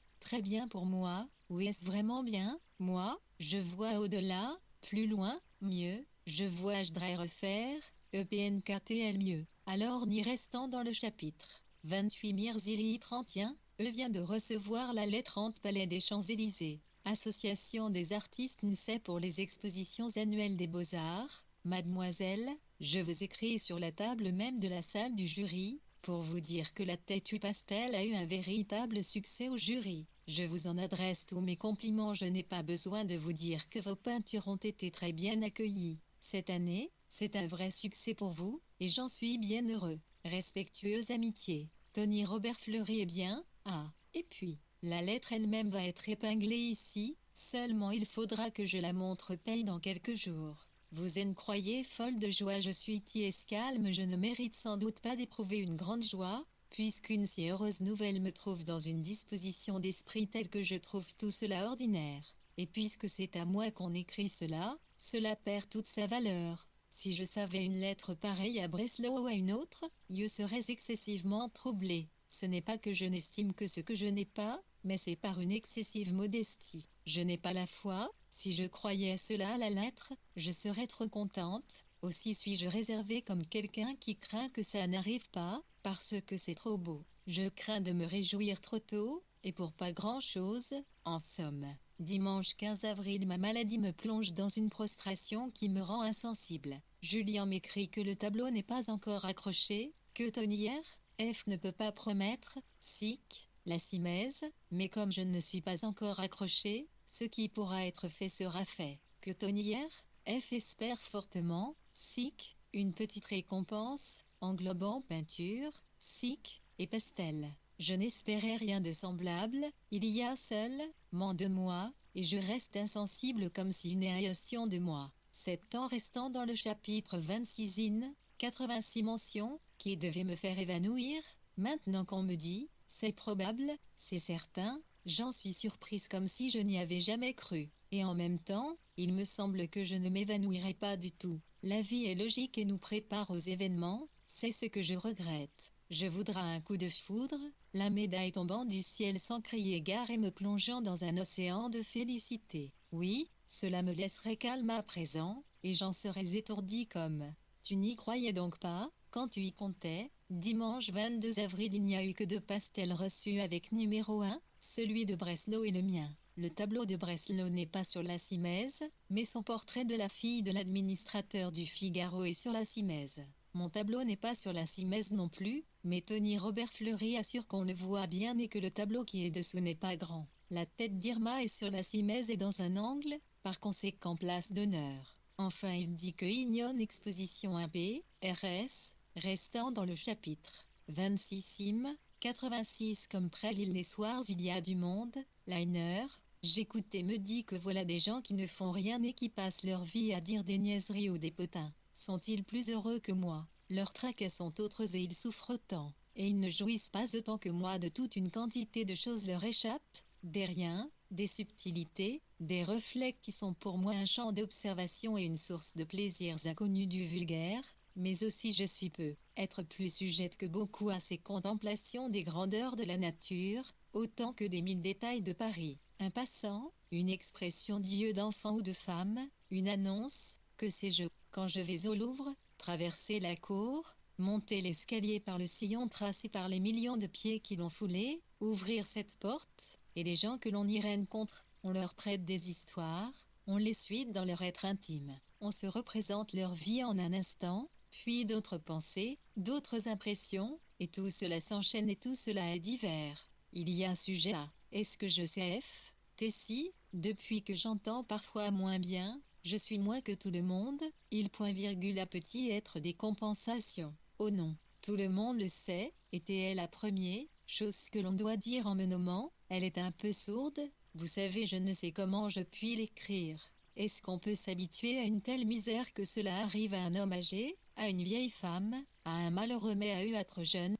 pour moi, Oui, est-ce vraiment bien? Moi, je vois au-delà, plus loin, mieux, je vois je voudrais refaire, EPNKTL mieux. Alors n'y restant dans le chapitre 28 Mirzili 31, vient de recevoir la lettre entre Palais des Champs-Élysées. Association des artistes NSE pour les expositions annuelles des Beaux-Arts. Mademoiselle, je vous écris sur la table même de la salle du jury, pour vous dire que la Têtue Pastel a eu un véritable succès au jury. Je vous en adresse tous mes compliments, je n'ai pas besoin de vous dire que vos peintures ont été très bien accueillies. Cette année, c'est un vrai succès pour vous, et j'en suis bien heureux. Respectueuse amitié. Tony Robert Fleury est bien. Ah, et puis, la lettre elle-même va être épinglée ici, seulement il faudra que je la montre paye dans quelques jours. Vous en croyez folle de joie, je suis tiède calme, je ne mérite sans doute pas d'éprouver une grande joie, puisqu'une si heureuse nouvelle me trouve dans une disposition d'esprit telle que je trouve tout cela ordinaire. Et puisque c'est à moi qu'on écrit cela, cela perd toute sa valeur. Si je savais une lettre pareille à Breslau ou à une autre, je serais excessivement troublé. Ce n'est pas que je n'estime que ce que je n'ai pas, mais c'est par une excessive modestie. Je n'ai pas la foi, si je croyais cela à la lettre, je serais trop contente. Aussi suis-je réservée comme quelqu'un qui craint que ça n'arrive pas, parce que c'est trop beau. Je crains de me réjouir trop tôt, et pour pas grand-chose, en somme. Dimanche 15 avril, ma maladie me plonge dans une prostration qui me rend insensible. Julien m'écrit que le tableau n'est pas encore accroché, que Tonnière, F ne peut pas promettre, SIC, la simèse, mais comme je ne suis pas encore accroché, ce qui pourra être fait sera fait. Que Tonnière, F espère fortement, SIC, une petite récompense, englobant peinture, SIC, et pastel. Je n'espérais rien de semblable, il y a seulement de moi, et je reste insensible comme s'il n'est question de moi. C'est en restant dans le chapitre 26 in, 86 mentions, qui devait me faire évanouir, maintenant qu'on me dit, c'est probable, c'est certain, j'en suis surprise comme si je n'y avais jamais cru. Et en même temps, il me semble que je ne m'évanouirai pas du tout. La vie est logique et nous prépare aux événements, c'est ce que je regrette. Je voudrais un coup de foudre, la médaille tombant du ciel sans crier gare et me plongeant dans un océan de félicité. Oui, cela me laisserait calme à présent, et j'en serais étourdi comme. Tu n'y croyais donc pas, quand tu y comptais? Dimanche 22 avril, il n'y a eu que 2 pastels reçus avec numéro 1, celui de Breslau et le mien. Le tableau de Breslau n'est pas sur la simèse, mais son portrait de la fille de l'administrateur du Figaro est sur la simèse. Mon tableau n'est pas sur la simèse non plus, mais Tony Robert Fleury assure qu'on le voit bien et que le tableau qui est dessous n'est pas grand. La tête d'Irma est sur la simèse et dans un angle, par conséquent place d'honneur. Enfin, il dit que Ignon Exposition 1B, RS, restant dans le chapitre 26 im, 86 comme près l'île les soirs il y a du monde, liner, j'écoute et me dis que voilà des gens qui ne font rien et qui passent leur vie à dire des niaiseries ou des potins. Sont-ils plus heureux que moi? Leurs tracas sont autres et ils souffrent autant. Et ils ne jouissent pas autant que moi de toute une quantité de choses leur échappent, des riens, des subtilités, des reflets qui sont pour moi un champ d'observation et une source de plaisirs inconnus du vulgaire, mais aussi je suis être plus sujette que beaucoup à ces contemplations des grandeurs de la nature, autant que des 1000 détails de Paris. Un passant, une expression d'yeux d'enfant ou de femme, une annonce, que sais-je, quand je vais au Louvre, traverser la cour, monter l'escalier par le sillon tracé par les millions de pieds qui l'ont foulé, ouvrir cette porte, et les gens que l'on y rencontre, on leur prête des histoires, on les suit dans leur être intime, on se représente leur vie en un instant, puis d'autres pensées, d'autres impressions, et tout cela s'enchaîne et tout cela est divers. Il y a sujet à « est-ce que je sais F ?» Tessie, depuis que j'entends parfois moins bien, je suis moins que tout le monde, il point virgule à petit être des compensations. Oh non, tout le monde le sait, était-elle la première, chose que l'on doit dire en me nommant, elle est un peu sourde, vous savez je ne sais comment je puis l'écrire. Est-ce qu'on peut s'habituer à une telle misère que cela arrive à un homme âgé, à une vieille femme, à un malheureux mais à eux être jeune,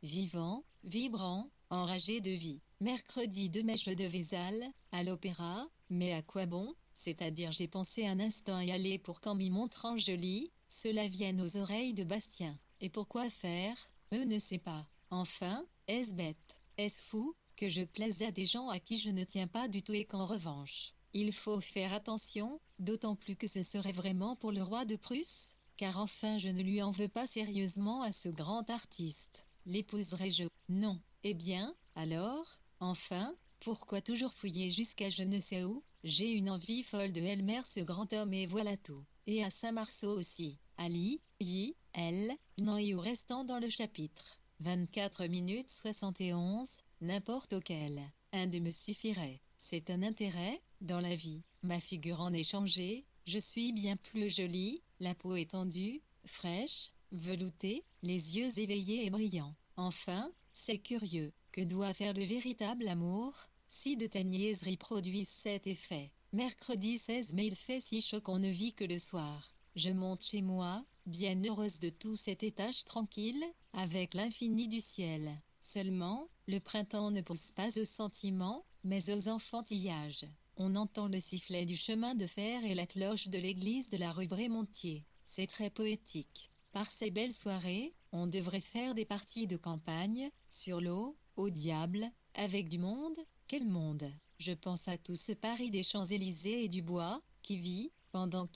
vivant, vibrant, enragé de vie. Mercredi 2 mai je devais aller à l'opéra, mais à quoi bon? C'est-à-dire j'ai pensé un instant y aller pour qu'en m'y montrant joli, cela vienne aux oreilles de Bastien. Et pourquoi faire? Ne sait pas. Enfin, est-ce bête? Est-ce fou? que je plaise à des gens à qui je ne tiens pas du tout et qu'en revanche, il faut faire attention, d'autant plus que ce serait vraiment pour le roi de Prusse, car enfin je ne lui en veux pas sérieusement à ce grand artiste. L'épouserai-je? Non. Eh bien, alors, enfin, pourquoi toujours fouiller jusqu'à je ne sais où? J'ai une envie folle de Elmer ce grand homme et voilà tout. Et à Saint-Marceau aussi. Ali, I, L, non et où restant dans le chapitre. 24 minutes 71, n'importe auquel. Un de me suffirait. C'est un intérêt, dans la vie. Ma figure en est changée, je suis bien plus jolie, la peau est tendue, fraîche, veloutée, les yeux éveillés et brillants. Enfin, c'est curieux, que doit faire le véritable amour, si de telles niaiseries produisent cet effet. Mercredi 16 mai il fait si chaud qu'on ne vit que le soir. Je monte chez moi, bien heureuse de tout cet étage tranquille, avec l'infini du ciel. Seulement, le printemps ne pousse pas aux sentiments, mais aux enfantillages. On entend le sifflet du chemin de fer et la cloche de l'église de la rue Brémontier. C'est très poétique. Par ces belles soirées, on devrait faire des parties de campagne, sur l'eau, au diable, avec du monde. Quel monde! Je pense à tout ce Paris des Champs-Élysées et du Bois, qui vit, pendant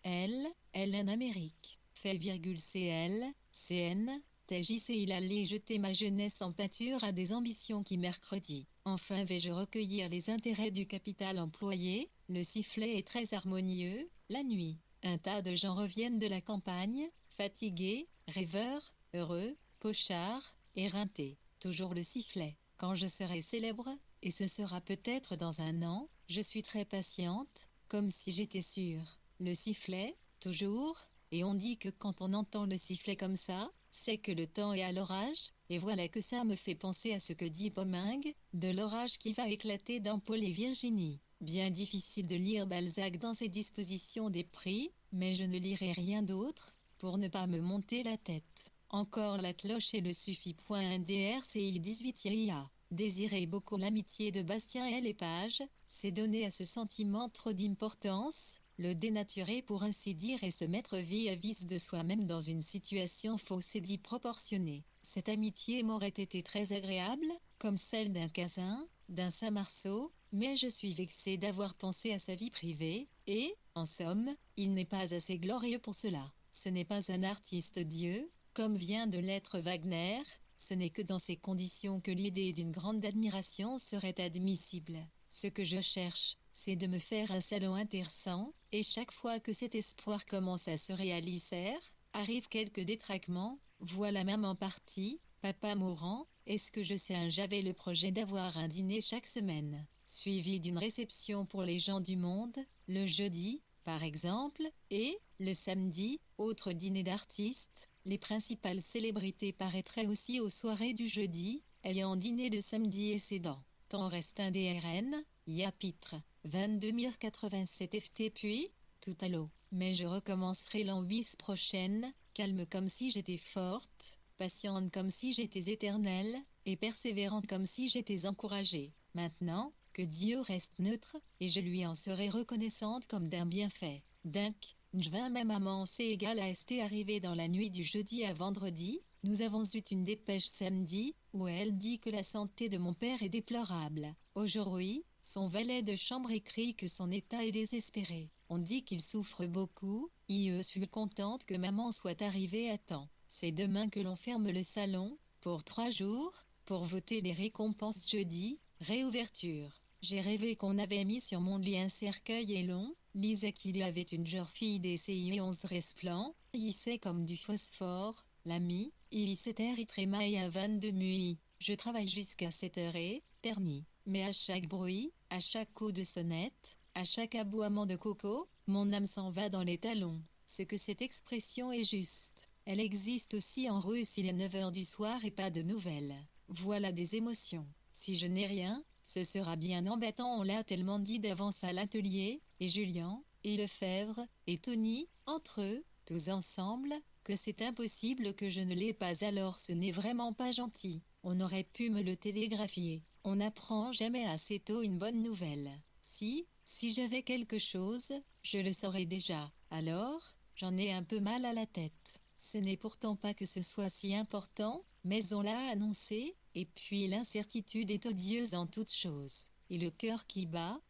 elle en Amérique. Fait CL, CN, TJC il allait jeter ma jeunesse en pâture à des ambitions qui mercredi. Enfin vais-je recueillir les intérêts du capital employé, le sifflet est très harmonieux, la nuit. Un tas de gens reviennent de la campagne, fatigués, rêveurs, heureux, pochards, éreintés. Toujours le sifflet. Quand je serai célèbre, et ce sera peut-être dans un an, je suis très patiente, comme si j'étais sûre. Le sifflet, toujours, et on dit que quand on entend le sifflet comme ça, c'est que le temps est à l'orage, et voilà que ça me fait penser à ce que dit Pomingue, de l'orage qui va éclater dans Paul et Virginie. Bien difficile de lire Balzac dans ses dispositions d'esprit, mais je ne lirai rien d'autre, pour ne pas me monter la tête. Encore la cloche et le suffit. DRCI 18 IA. Désirer beaucoup l'amitié de Bastien et Lépage, c'est donner à ce sentiment trop d'importance, le dénaturer pour ainsi dire et se mettre vis-à-vis de soi-même dans une situation fausse et disproportionnée. Cette amitié m'aurait été très agréable, comme celle d'un Cazin, d'un Saint-Marceau, mais je suis vexée d'avoir pensé à sa vie privée, et, en somme, il n'est pas assez glorieux pour cela. Ce n'est pas un artiste Dieu, comme vient de l'être Wagner, ce n'est que dans ces conditions que l'idée d'une grande admiration serait admissible. Ce que je cherche, c'est de me faire un salon intéressant, et chaque fois que cet espoir commence à se réaliser, arrive quelques détraquements, voilà même en partie, papa mourant, est-ce que je sais j'avais le projet d'avoir un dîner chaque semaine, suivi d'une réception pour les gens du monde, le jeudi, par exemple, et, le samedi, autre dîner d'artistes, les principales célébrités paraîtraient aussi aux soirées du jeudi, ayant dîné le samedi et cédant. Temps reste un DRN, Yapitre, 22 087 FT puis, tout à l'eau. Mais je recommencerai l'an 8 prochaine, calme comme si j'étais forte, patiente comme si j'étais éternelle, et persévérante comme si j'étais encouragée. Maintenant, que Dieu reste neutre, et je lui en serai reconnaissante comme d'un bienfait. Dunk, Njvin même maman c'est égal à ST arrivé dans la nuit du jeudi à vendredi, nous avons eu une dépêche samedi, où elle dit que la santé de mon père est déplorable. Aujourd'hui, son valet de chambre écrit que son état est désespéré. On dit qu'il souffre beaucoup, je suis contente que maman soit arrivée à temps. C'est demain que l'on ferme le salon, pour 3 jours, pour voter les récompenses jeudi, réouverture. J'ai rêvé qu'on avait mis sur mon lit un cercueil et long, lisait qu'il y avait une jeune fille des CI 11 resplant, hissait comme du phosphore, l'ami, il s'était trémaille à 22 muis. Je travaille jusqu'à 7 heures et, terni. Mais à chaque bruit, à chaque coup de sonnette, à chaque aboiement de coco, mon âme s'en va dans les talons. Ce que cette expression est juste. Elle existe aussi en russe il est 9 heures du soir et pas de nouvelles. Voilà des émotions. Si je n'ai rien, ce sera bien embêtant on l'a tellement dit d'avance à l'atelier, et Julien, et Lefebvre, et Tony, entre eux, tous ensemble, que c'est impossible que je ne l'ai pas alors ce n'est vraiment pas gentil. On aurait pu me le télégraphier. On n'apprend jamais assez tôt une bonne nouvelle. Si j'avais quelque chose, je le saurais déjà. Alors, j'en ai un peu mal à la tête. Ce n'est pourtant pas que ce soit si important, mais on l'a annoncé, Et puis l'incertitude est odieuse en toutes choses. Et le cœur qui bat,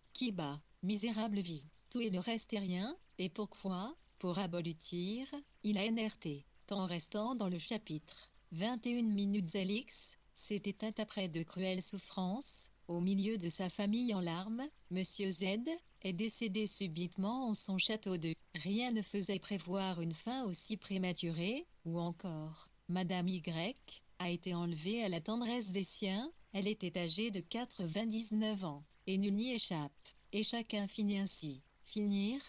misérable vie. Tout et le reste est rien, et pourquoi? Pour abolutir, il a NRT. Temps restant dans le chapitre. 21 minutes Alix, c'était après de cruelles souffrances, au milieu de sa famille en larmes, Monsieur Z est décédé subitement en son château de. Rien ne faisait prévoir une fin aussi prématurée, ou encore, Madame Y a été enlevée à la tendresse des siens, elle était âgée de 99 ans, et nul n'y échappe, et chacun finit ainsi. Finir,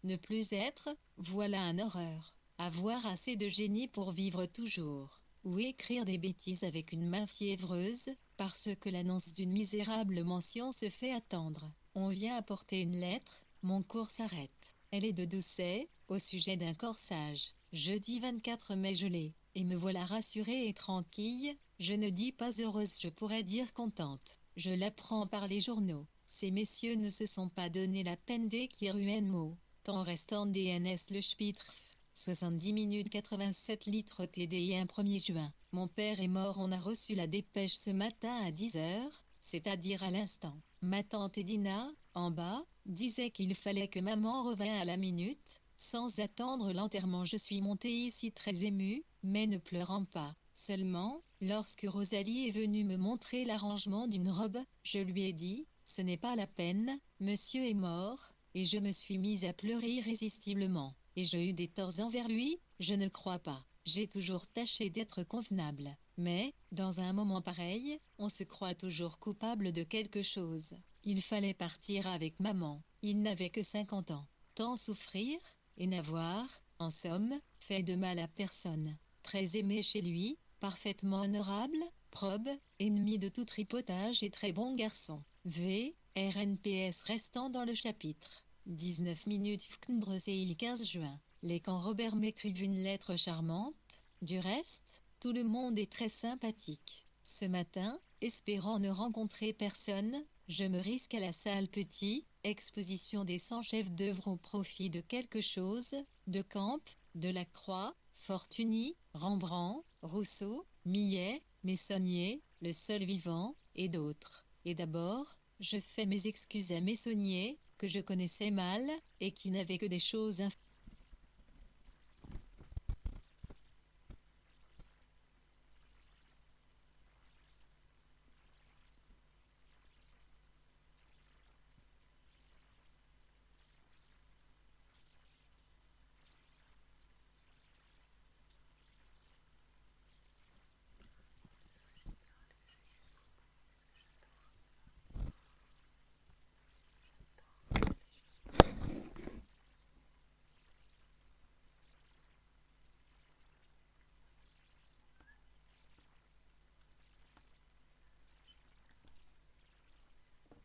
ne plus être, voilà un horreur. Avoir assez de génie pour vivre toujours, ou écrire des bêtises avec une main fiévreuse, parce que l'annonce d'une misérable mention se fait attendre. On vient apporter une lettre, mon cours s'arrête. Elle est de Doucet, au sujet d'un corsage. Jeudi 24 mai je l'ai, et me voilà rassurée et tranquille, je ne dis pas heureuse, je pourrais dire contente. Je l'apprends par les journaux. Ces messieurs ne se sont pas donné la peine d'écrire un mot. Temps restant DNS le Spitre. 70 minutes 87 litres TDI 1er juin. Mon père est mort, on a reçu la dépêche ce matin à 10h, c'est-à-dire à l'instant. Ma tante Edina, en bas, disait qu'il fallait que maman revînt à la minute. Sans attendre l'enterrement, je suis montée ici très émue, mais ne pleurant pas. Seulement, lorsque Rosalie est venue me montrer l'arrangement d'une robe, je lui ai dit, ce n'est pas la peine, monsieur est mort, et je me suis mise à pleurer irrésistiblement. Et j'ai eu des torts envers lui, je ne crois pas. J'ai toujours tâché d'être convenable. Mais, dans un moment pareil, on se croit toujours coupable de quelque chose. Il fallait partir avec maman. Il n'avait que 50 ans. Tant souffrir, et n'avoir, en somme, fait de mal à personne. Très aimé chez lui, parfaitement honorable, probe, ennemi de tout tripotage et très bon garçon. V. RNPS restant dans le chapitre. 19 minutes FKNDRCI 15 juin. Les quand Robert m'écrivent une lettre charmante. Du reste, tout le monde est très sympathique. Ce matin, espérant ne rencontrer personne, je me risque à la salle Petit, exposition des 100 chefs d'œuvre au profit de quelque chose, de Camp, Delacroix, Fortuny, Rembrandt, Rousseau, Millet, Meissonnier, Le Seul Vivant, et d'autres. Et d'abord, je fais mes excuses à Meissonnier, que je connaissais mal, et qui n'avait que des choses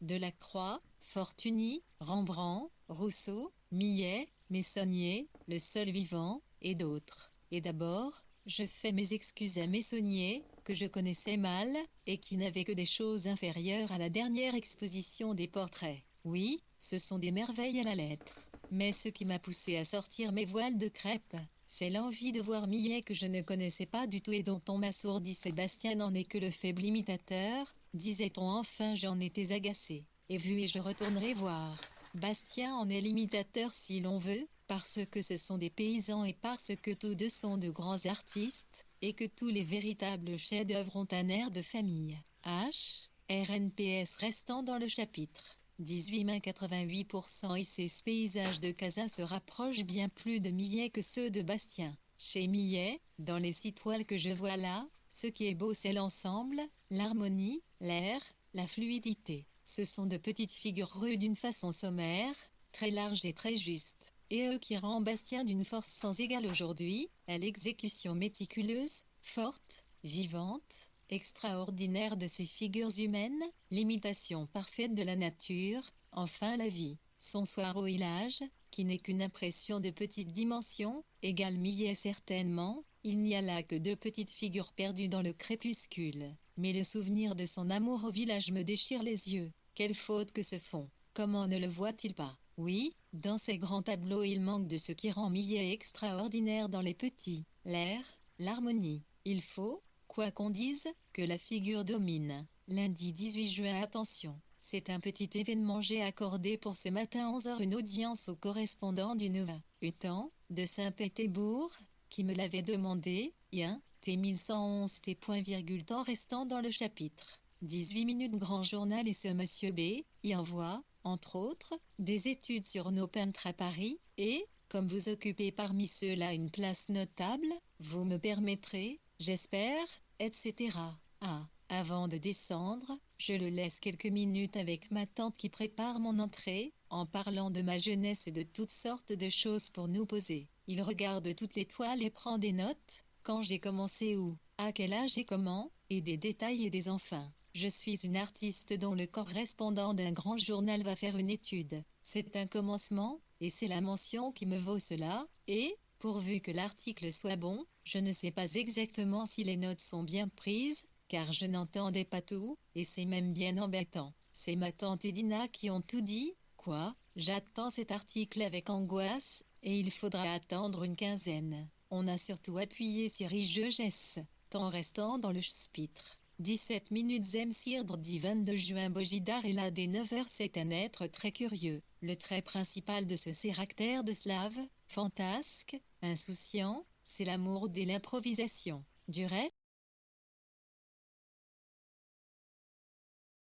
Delacroix, Fortuny, Rembrandt, Rousseau, Millet, Meissonnier, Le Seul Vivant, et d'autres. Et d'abord, je fais mes excuses à Meissonnier, que je connaissais mal, et qui n'avait que des choses inférieures à la dernière exposition des portraits. Oui, ce sont des merveilles à la lettre. Mais ce qui m'a poussé à sortir mes voiles de crêpe, c'est l'envie de voir Millet que je ne connaissais pas du tout et dont on m'assourdit. Sébastien n'en est que le faible imitateur, disait-on enfin, j'en étais agacé. Et vu et je retournerai voir. Bastien en est l'imitateur si l'on veut, parce que ce sont des paysans et parce que tous deux sont de grands artistes, et que tous les véritables chefs-d'œuvre ont un air de famille. H. RNPS restant dans le chapitre. 18,88% et ces paysages de Casa se rapprochent bien plus de Millet que ceux de Bastien. Chez Millet, dans les 6 toiles que je vois là, ce qui est beau c'est l'ensemble, l'harmonie, l'air, la fluidité. Ce sont de petites figures rues d'une façon sommaire, très large et très juste. Et eux qui rend Bastien d'une force sans égale aujourd'hui, à l'exécution méticuleuse, forte, vivante, extraordinaire de ces figures humaines, l'imitation parfaite de la nature, enfin la vie. Son soir au village, qui n'est qu'une impression de petite dimension, égale Millet certainement, il n'y a là que 2 petites figures perdues dans le crépuscule. Mais le souvenir de son amour au village me déchire les yeux. Quelle faute que se font. Comment ne le voit-il pas? Oui, dans ces grands tableaux il manque de ce qui rend Millet extraordinaire dans les petits. L'air, l'harmonie. Il faut, Quoi qu'on dise, que la figure domine. Lundi 18 juin, attention. C'est un petit événement, j'ai accordé pour ce matin 11h une audience au correspondant du Nouveau Temps de Saint-Pétersbourg, qui me l'avait demandé, T1111 T.virgule temps restant dans le chapitre. 18 minutes grand journal et ce monsieur B, y envoie, entre autres, des études sur nos peintres à Paris, et, comme vous occupez parmi ceux-là une place notable, vous me permettrez, j'espère, etc. Ah, avant de descendre, je le laisse quelques minutes avec ma tante qui prépare mon entrée, en parlant de ma jeunesse et de toutes sortes de choses pour nous poser. Il regarde toutes les toiles et prend des notes, quand j'ai commencé où, à quel âge et comment, et des détails et des enfin. Je suis une artiste dont le correspondant d'un grand journal va faire une étude. C'est un commencement, et c'est la mention qui me vaut cela, et, pourvu que l'article soit bon, je ne sais pas exactement si les notes sont bien prises, car je n'entendais pas tout, et c'est même bien embêtant. C'est ma tante et Dina qui ont tout dit, quoi, j'attends cet article avec angoisse, et il faudra attendre une quinzaine. On a surtout appuyé sur IGES, temps restant dans le chapitre. 17 minutes Zemsirdre dit 22 juin Bojidar est là dès 9h. C'est un être très curieux. Le trait principal de ce caractère de slave, fantasque, insouciant, c'est l'amour de l'improvisation. Du reste,